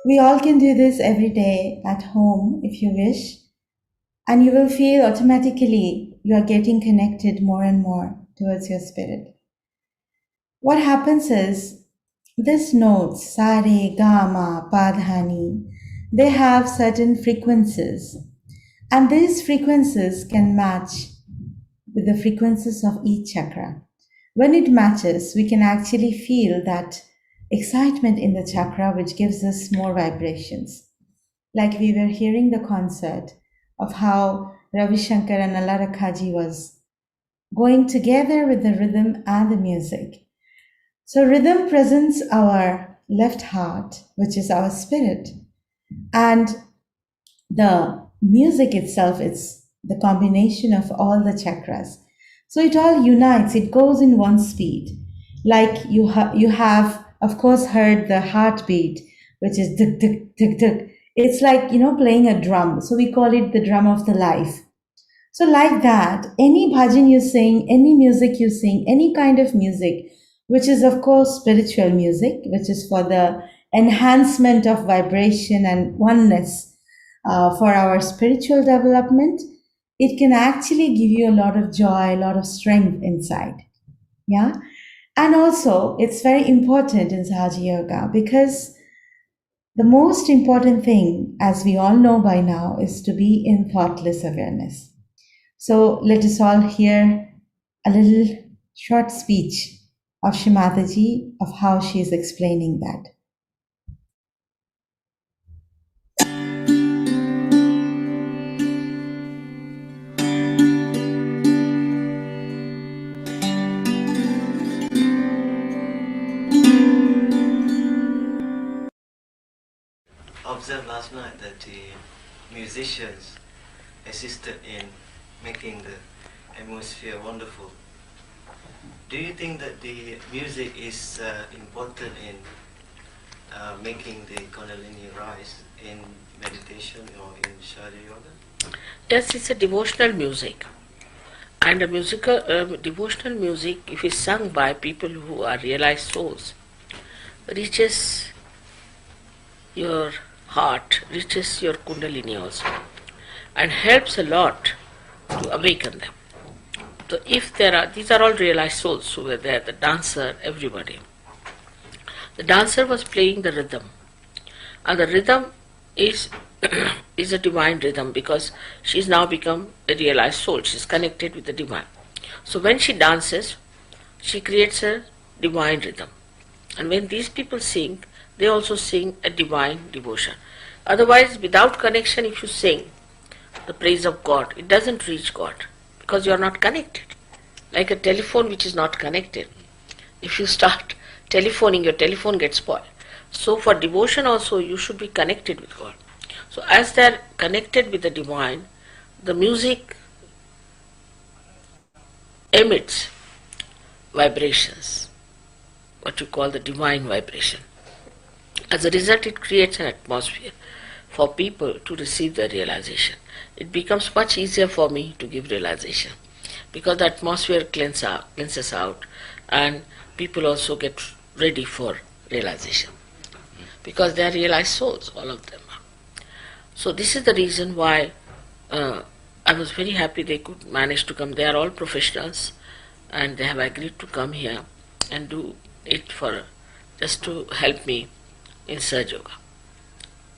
We all can do this every day at home if you wish. and you will feel automatically you are getting connected more and more towards your spirit. What happens is these notes, sa re, ga, ma, pa, dha, ni, they have certain frequencies, and these frequencies can match with the frequencies of each chakra. When it matches, we can actually feel that excitement in the chakra, which gives us more vibrations. Like we were hearing the concert of how Ravi Shankar and Allah Rakhaji was going together with the rhythm and the music. So rhythm presents our left heart, which is our spirit, and the music itself is the combination of all the chakras. So it all unites, it goes in one speed. Like you have, of course, heard the heartbeat, which is duk, duk, duk, duk. It's like, playing a drum. So we call it the drum of the life. So like that, any bhajan you sing, any music you sing, any kind of music, which is of course spiritual music, which is for the enhancement of vibration and oneness for our spiritual development, it can actually give you a lot of joy, a lot of strength inside. Yeah. And also it's very important in Sahaja Yoga because the most important thing, as we all know by now, is to be in thoughtless awareness. So let us all hear a little short speech of Shri Mataji of how she is explaining that. Observed last night that the musicians assisted in making the atmosphere wonderful. Do you think that the music is important in making the kundalini rise in meditation or in Sahaja Yoga? Yes, it's a devotional music. And a musical devotional music, if it's sung by people who are realized souls, reaches your heart, reaches your kundalini also, and helps a lot to awaken them. So if these are all realized souls who were there, the dancer, everybody. The dancer was playing the rhythm, and the rhythm is is a divine rhythm because she's now become a realized soul. She's connected with the divine. So when she dances, she creates a divine rhythm. And when these people sing, they also sing a divine devotion. Otherwise, without connection, if you sing the praise of God, it doesn't reach God because you are not connected. Like a telephone which is not connected. If you start telephoning, your telephone gets spoiled. So for devotion also, you should be connected with God. So as they are connected with the divine, the music emits vibrations, what you call the divine vibration. As a result, it creates an atmosphere for people to receive the realization. It becomes much easier for me to give realization because the atmosphere cleanses out and people also get ready for realization because they are realized souls, all of them. So this is the reason why I was very happy they could manage to come. They are all professionals and they have agreed to come here and do it for just to help me in Sahaja Yoga.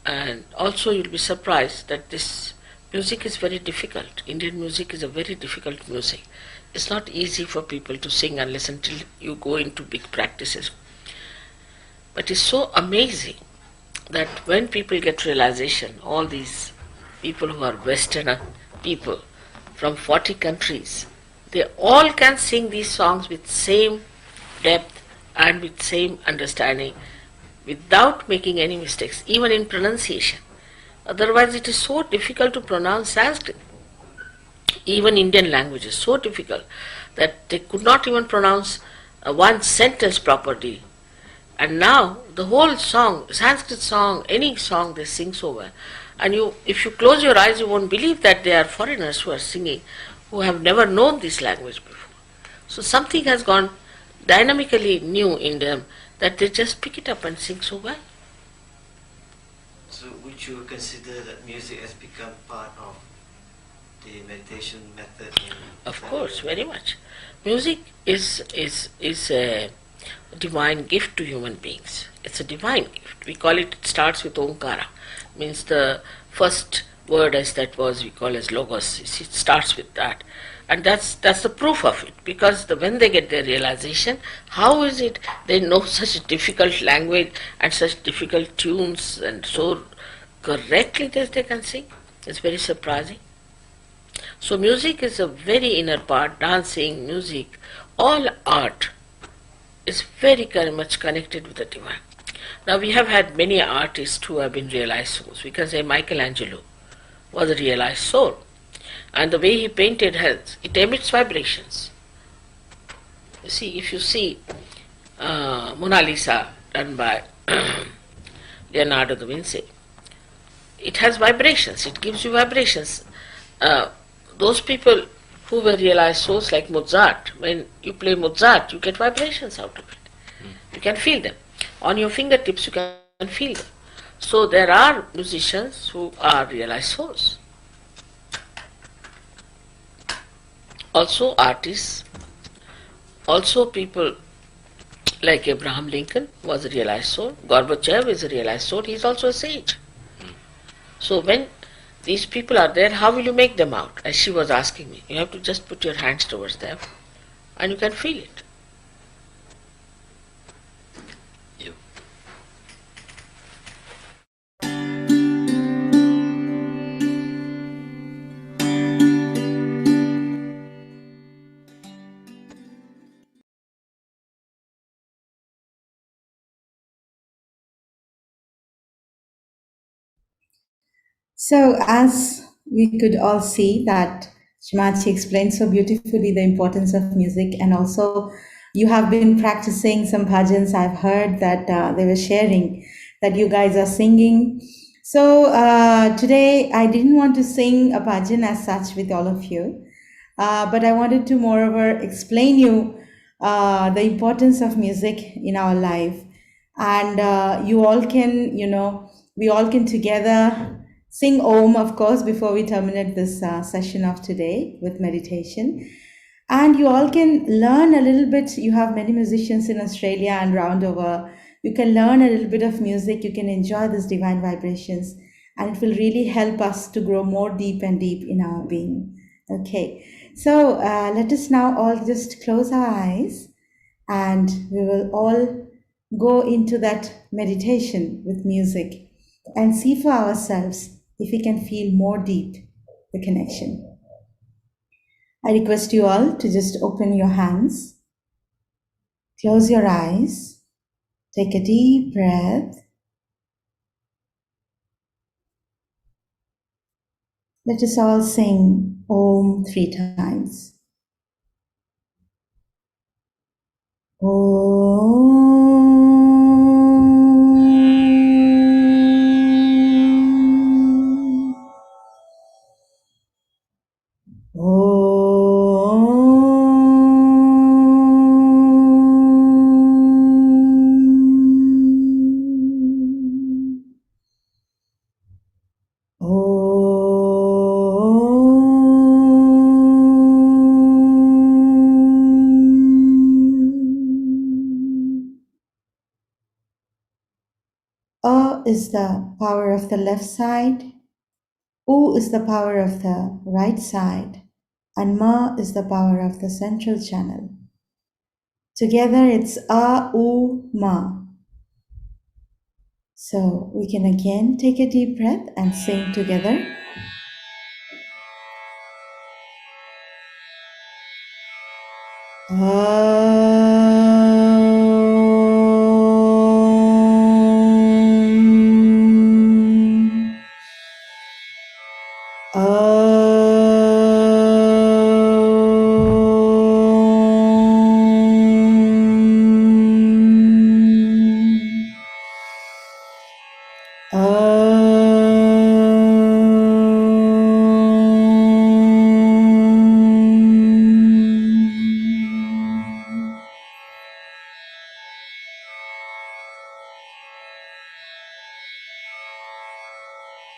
And also you'll be surprised that this music is very difficult. Indian music is a very difficult music. It's not easy for people to sing unless until you go into big practices. But it's so amazing that when people get realization, all these people who are Western people from 40 countries, they all can sing these songs with same depth and with same understanding without making any mistakes, even in pronunciation. Otherwise it is so difficult to pronounce Sanskrit. Even Indian language is so difficult that they could not even pronounce one sentence properly. And now the whole song, Sanskrit song, any song they sing so well. And if you close your eyes, you won't believe that they are foreigners who are singing, who have never known this language before. So something has gone dynamically new in them that they just pick it up and sing so well. So would you consider that music has become part of the meditation method in Of Sahaja course, Yoga? very much. Music is a divine gift to human beings. It's a divine gift. We call it. It starts with Omkara, means the first word as that was we call as logos. It starts with that, and that's the proof of it. Because when they get their realization, how is it they know such difficult language and such difficult tunes and so correctly that they can sing? It's very surprising. So music is a very inner part, dancing, music, all art is very much connected with the divine. Now we have had many artists who have been realized souls. We can say Michelangelo was a realized soul. And the way he painted it emits vibrations. You see, if you see Mona Lisa done by Leonardo da Vinci, it has vibrations, it gives you vibrations. Those people who were realized souls like Mozart, when you play Mozart, you get vibrations out of it. You can feel them. On your fingertips, you can feel them. So there are musicians who are realized souls. Also artists, also people like Abraham Lincoln was a realized soul, Gorbachev is a realized soul, he is also a sage. So when these people are there, how will you make them out? As she was asking me, you have to just put your hands towards them and you can feel it. You. So, as we could all see that Shrimachi explained so beautifully the importance of music, and also you have been practicing some bhajans. I've heard that they were sharing that you guys are singing. So today I didn't want to sing a bhajan as such with all of you, but I wanted to moreover explain you the importance of music in our life, and you all can, we all can together sing Om, of course, before we terminate this session of today with meditation. And you all can learn a little bit. You have many musicians in Australia and round over. You can learn a little bit of music. You can enjoy these divine vibrations, and it will really help us to grow more deep and deep in our being. Okay, so let us now all just close our eyes, and we will all go into that meditation with music and see for ourselves if we can feel more deep the connection. I request you all to just open your hands, close your eyes, take a deep breath. Let us all sing Om 3 times. Om. A is the power of the left side, U is the power of the right side, and Ma is the power of the central channel. Together it's A, U, Ma. So we can again take a deep breath and sing together.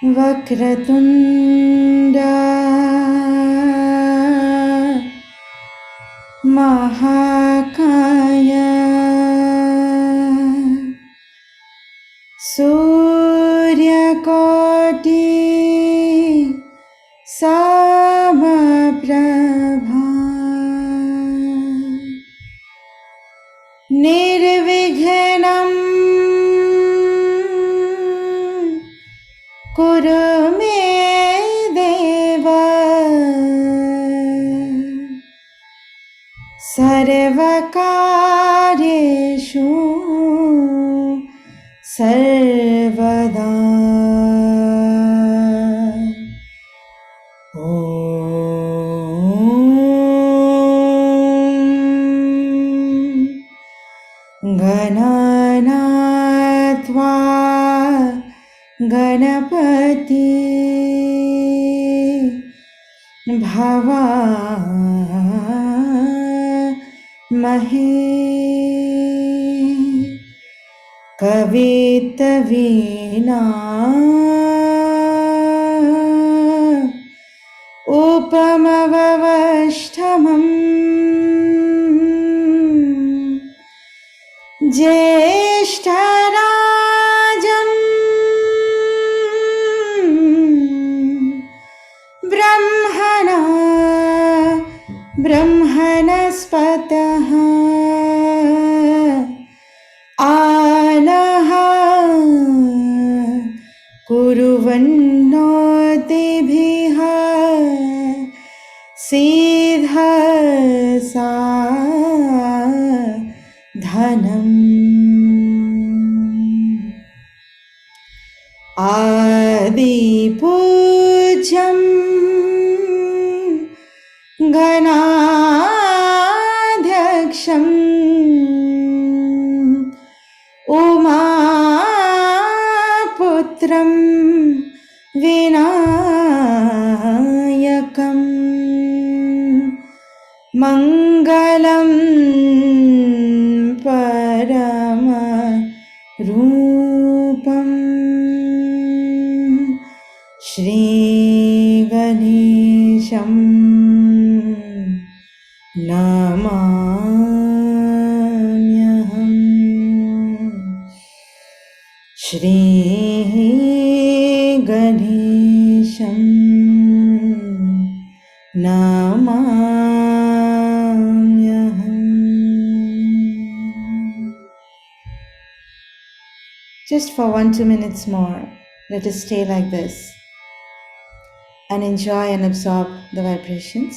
Vakratunda महाकाय सूर्यकोटि समप्रभा निर्विघ्नं कुरु मे देव सर्वकार्येषु सर्वदा। गणनात्वा गणपति भवामहे कवितवीना उपमवष्टमम् ज्येष्ठराजं ब्रह्मणा ब्रह्मणस्पतः आनः कुर्वन्नोतिभिः सिद्धसा धनम् आदिपूज्यं गणाध्यक्षम् उमापुत्रं विनायकम् मङ्गलं परमरूपम् श्रीगणेशं नमाम्यहम्। श्रीगणेशं नमाम्यहम्। Just for 1-2 minutes more, let us stay like this and enjoy and absorb the vibrations.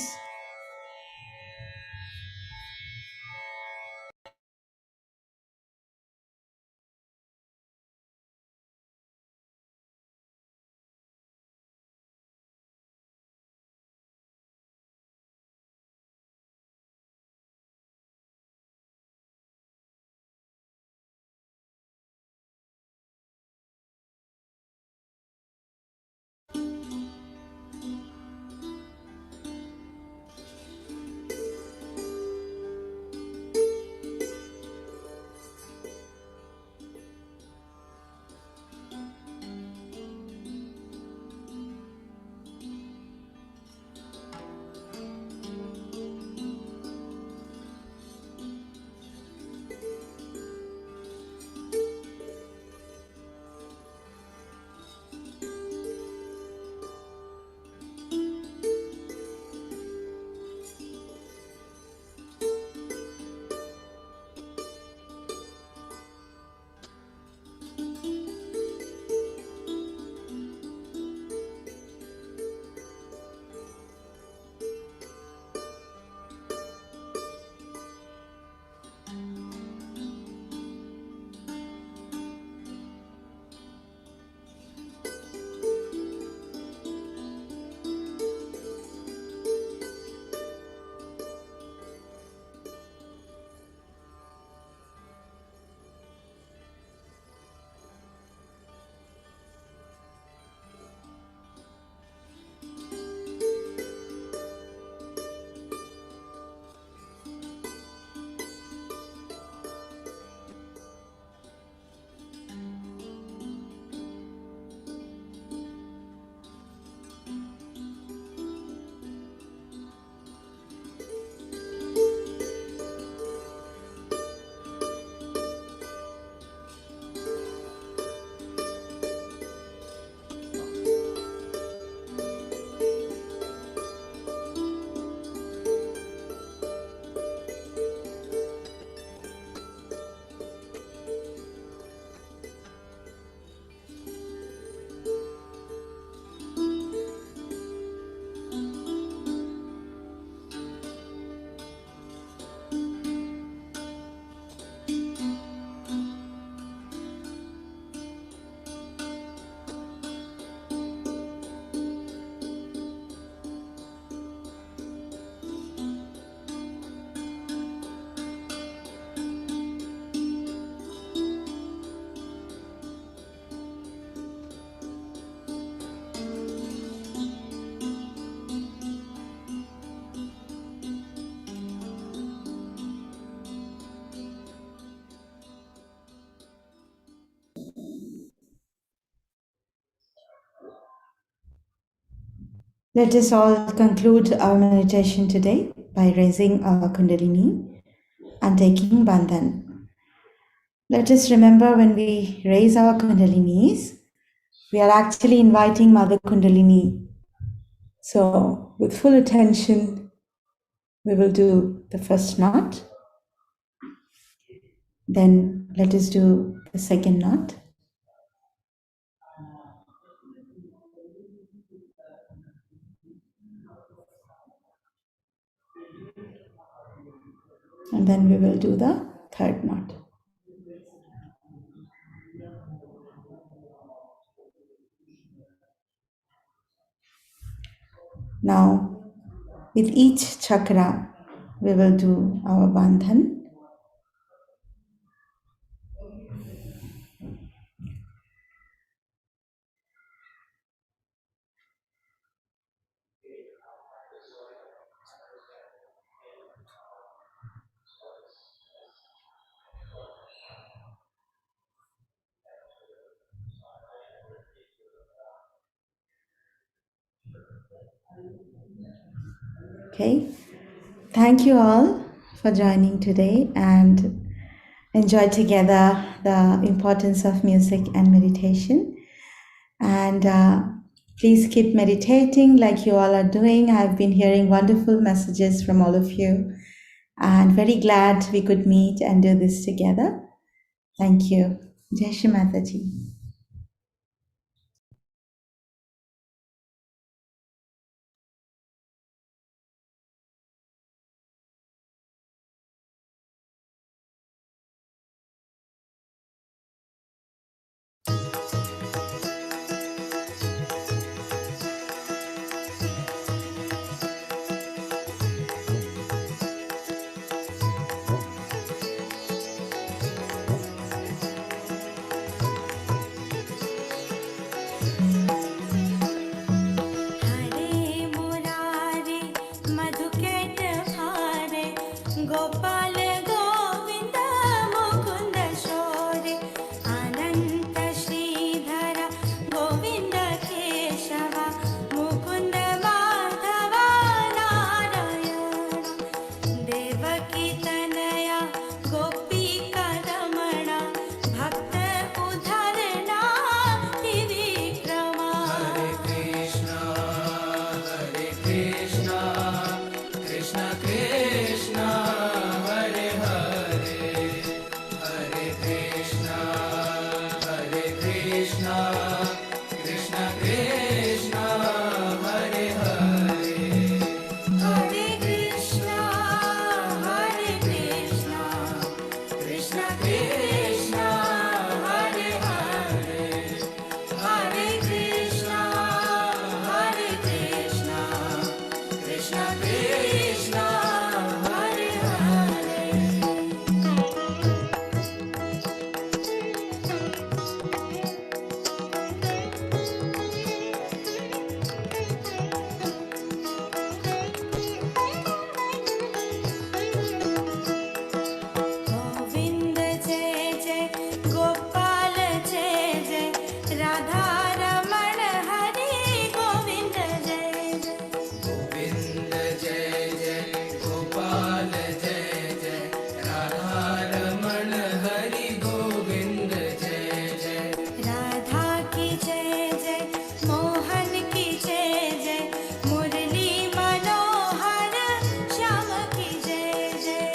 Let us all conclude our meditation today by raising our kundalini and taking bandhan. Let us remember when we raise our kundalinis, we are actually inviting Mother Kundalini. So, with full attention, we will do the first knot. Then let us do the second knot. And then we will do the third knot. Now, with each chakra, we will do our bandhan. Okay. Thank you all for joining today and enjoy together the importance of music and meditation. And please keep meditating like you all are doing. I've been hearing wonderful messages from all of you and very glad we could meet and do this together. Thank you. Jai Shri Mataji. हरे मुरारे मधुकेट हारे गोपाल गोविंद मुकुंद शोरे अनंत श्रीधर गोविंद केशव मुकुंद माधव नारायण देवकी तनया गोपी रमण भक्त उद्धरणा त्रिविक्रमा हरे कृष्णा कृष्ण कृष्ण हरे हरे हरे कृष्णा कृष्ण कृष्ण हरे हरे गोविंद जय जय गोपाल जय जय राधा रमण हरि गोविंद जय जय राधा की जय जय मोहन की जय जय मुरली मनोहर श्याम की जय जय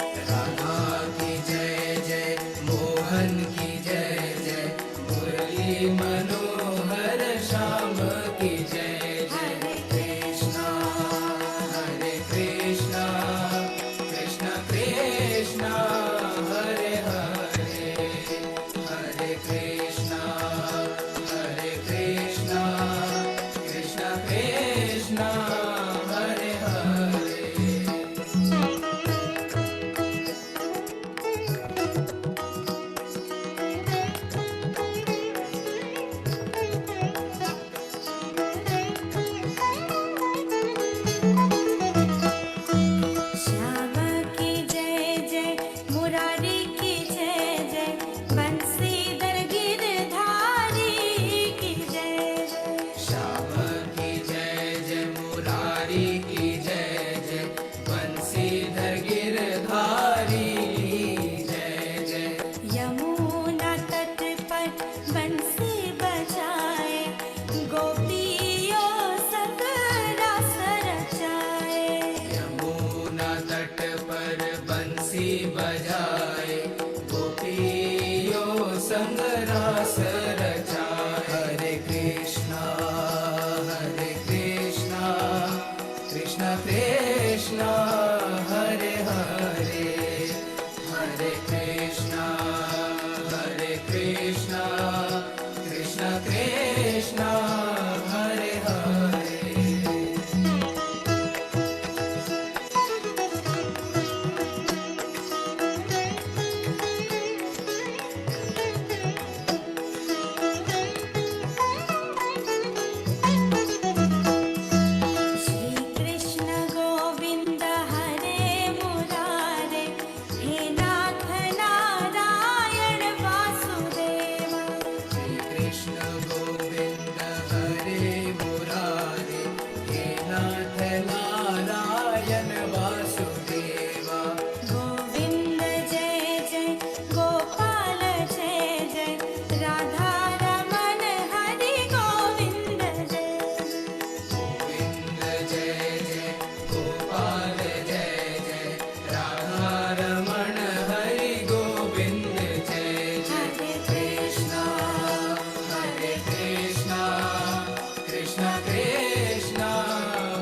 हरे कृष्णा बजाए गोपियों संग रास रचाए यमुना तट पर बंसी बजाए गोपियों संग रास रचाए हरे कृष्णा कृष्ण कृष्ण हरे हरे हरे कृष्णा कृष्ण कृष्ण हरे हरे श्री कृष्ण गोविंद हरे मुरारे हे नाथ नारायण वासुदेवा कृष्ण गोविंद हरे मुरारे हे नाथ नारायण वासुदेवा गोविंद जय जय गोपाल जय जय राधा रमण हरि गोविंद जय गोविंद जय जय गोपाल जय जय राधा रमण हरि गोविंद जय जय हरे कृष्ण कृष्ण कृष्ण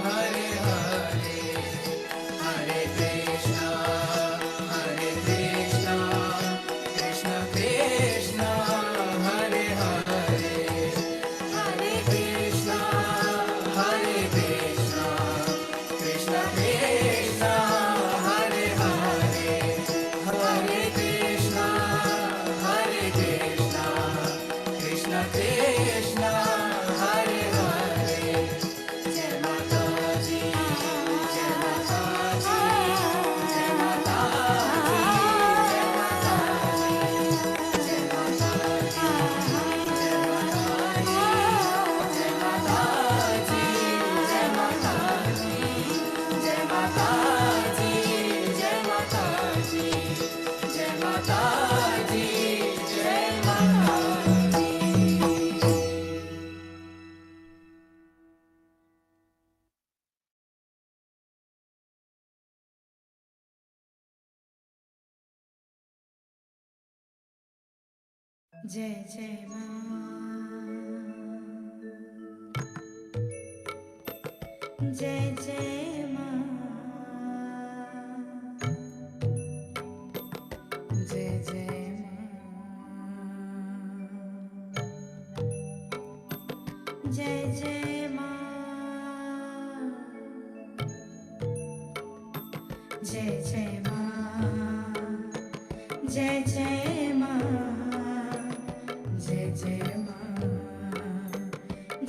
हरे हरे हरे कृष्ण कृष्ण कृष्ण हरे हरे हरे कृष्ण कृष्ण कृष्ण हरे हरे हरे कृष्ण कृष्ण कृष्ण हरे हरे जय माता जी जय माता जी जय माता जी जय माता जी जय माता जी जय माता जी जय माता जी जय माता जी जय माता जी जय माता जी जय माता जी जय जय माँ जय जय माँ जय जय माँ जय जय माँ जय जय माँ जय जय माँ जय जय माँ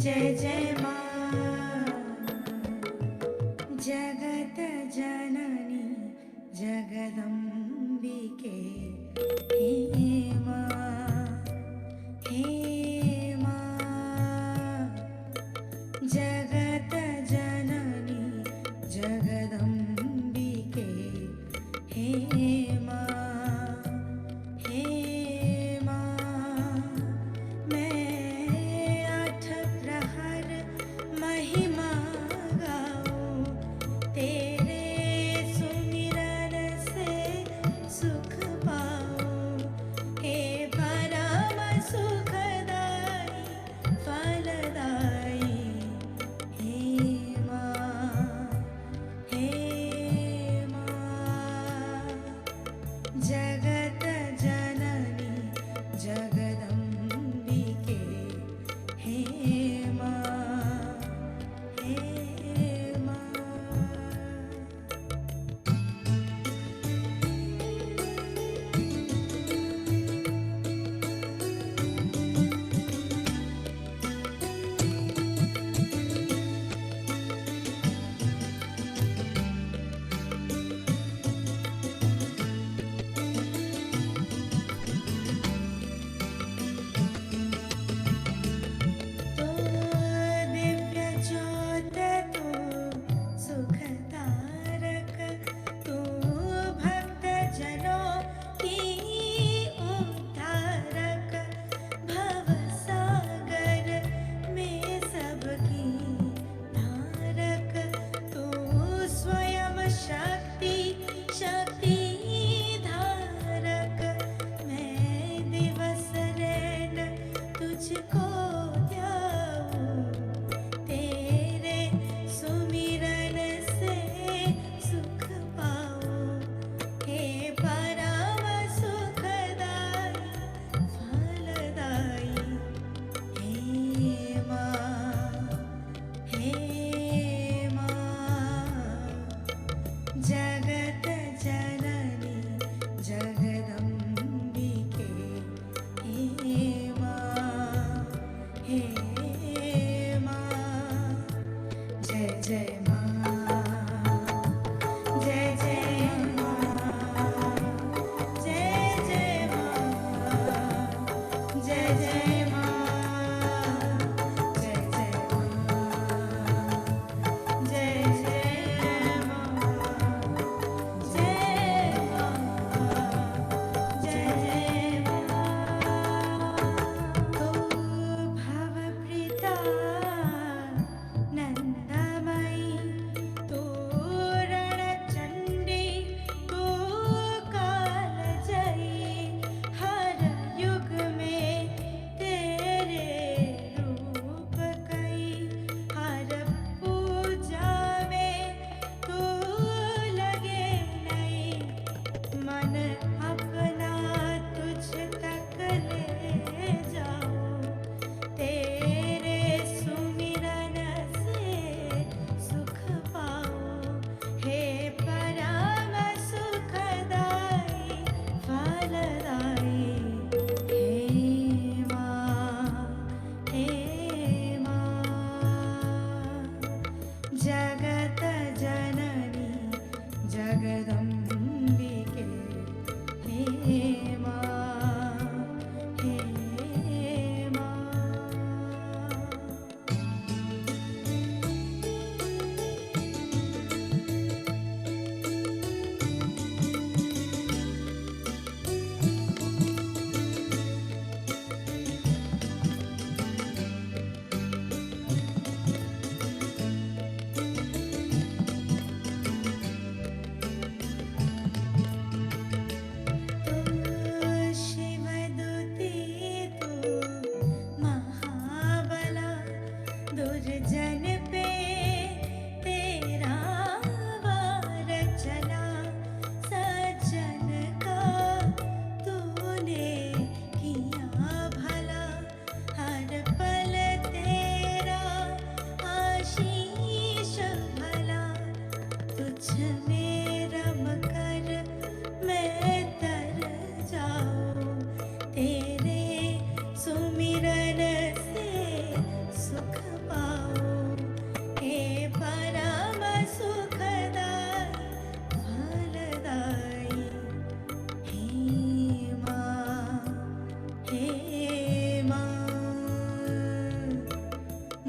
जय जय माँ जगत जननी जगदम्बिके हे माँ हे माँ जगत जननी जगदम्बिके हे माँ हे माँ मैं आठ प्रहर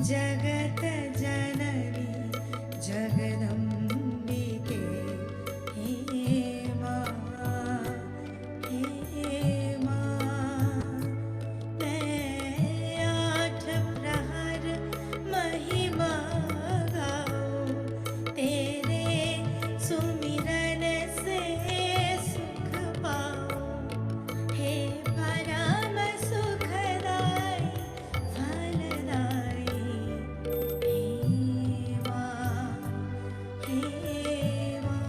जगत जननी जगदम्बिके हे माँ मैं आठ प्रहर महिमा गाऊं तेरे सुमिरन से सुख पाऊं हे परम सुखदाई फलदाई हे माँ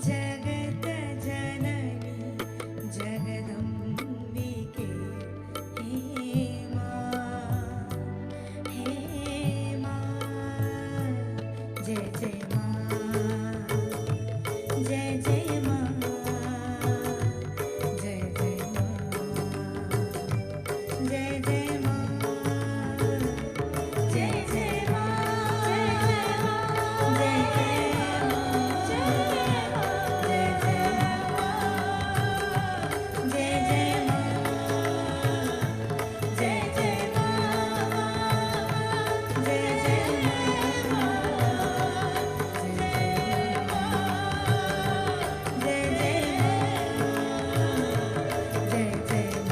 जगत जननी जगदम्बिके हे माँ जय जय माँ जय जय माँ जय जय माँ जय जय माँ जय जय माँ जय जय जय जय माँ जय जय माँ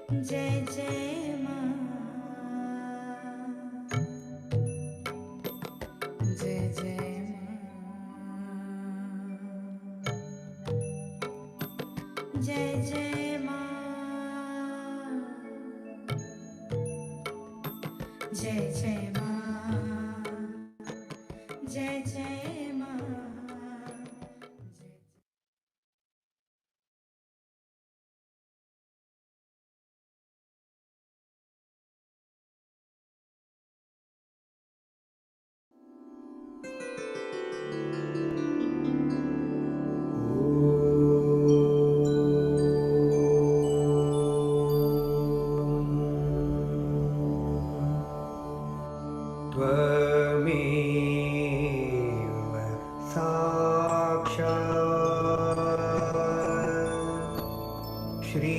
जय जय माँ जय जय माँ जय जय माँ जय जय माँ त्वमेव साक्षात् श्री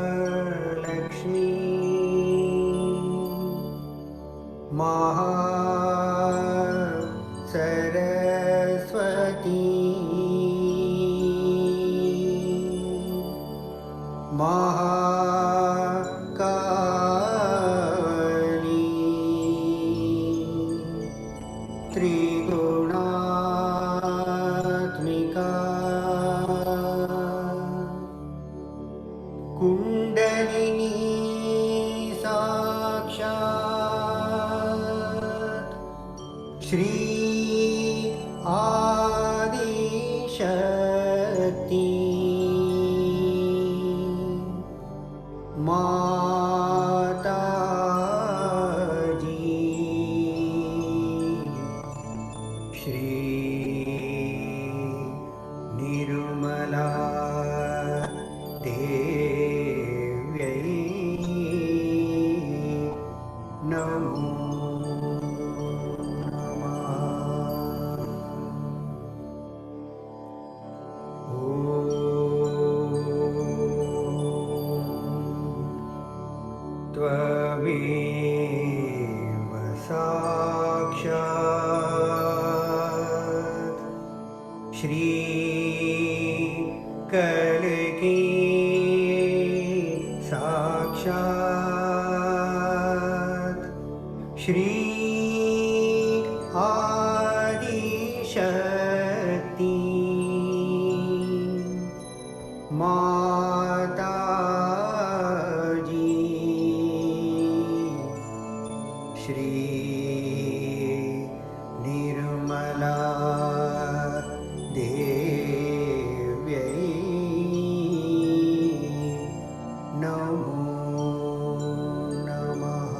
महालक्ष्मी सरस्वती महाकाली त्रिगुणात्मिका कुण्डलिनी साक्षात् श्री आदिशक्ति माताजी श्री निर्मला देव्यै नमो त्वमेव साक्षात् श्री कल्की साक्षात् श्री आदिशक्ति माताजी श्री निर्मला देव्यै नमो नमः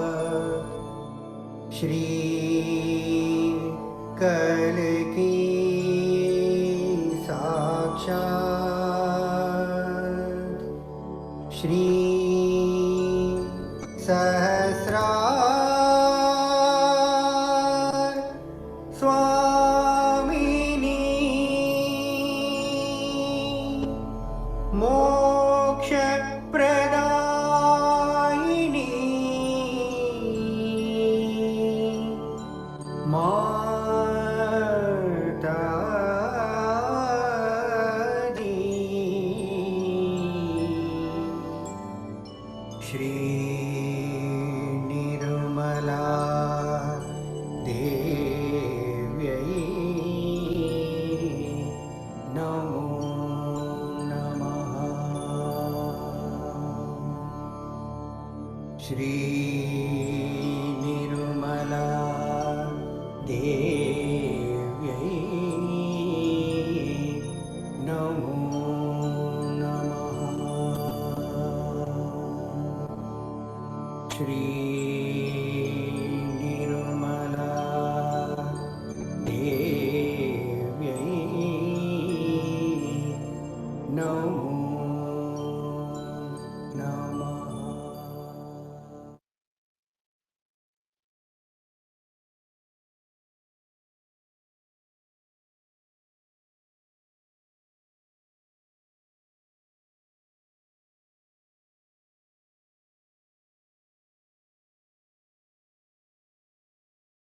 साक्षात् श्री कल्की साक्षात् श्री सहस्रार स्वामिनी मोक्ष प्रदायिनी माताजी श्री निर्मला देव्यै नमो नमः श्री निर्मला देव्यै नमो नमः श्री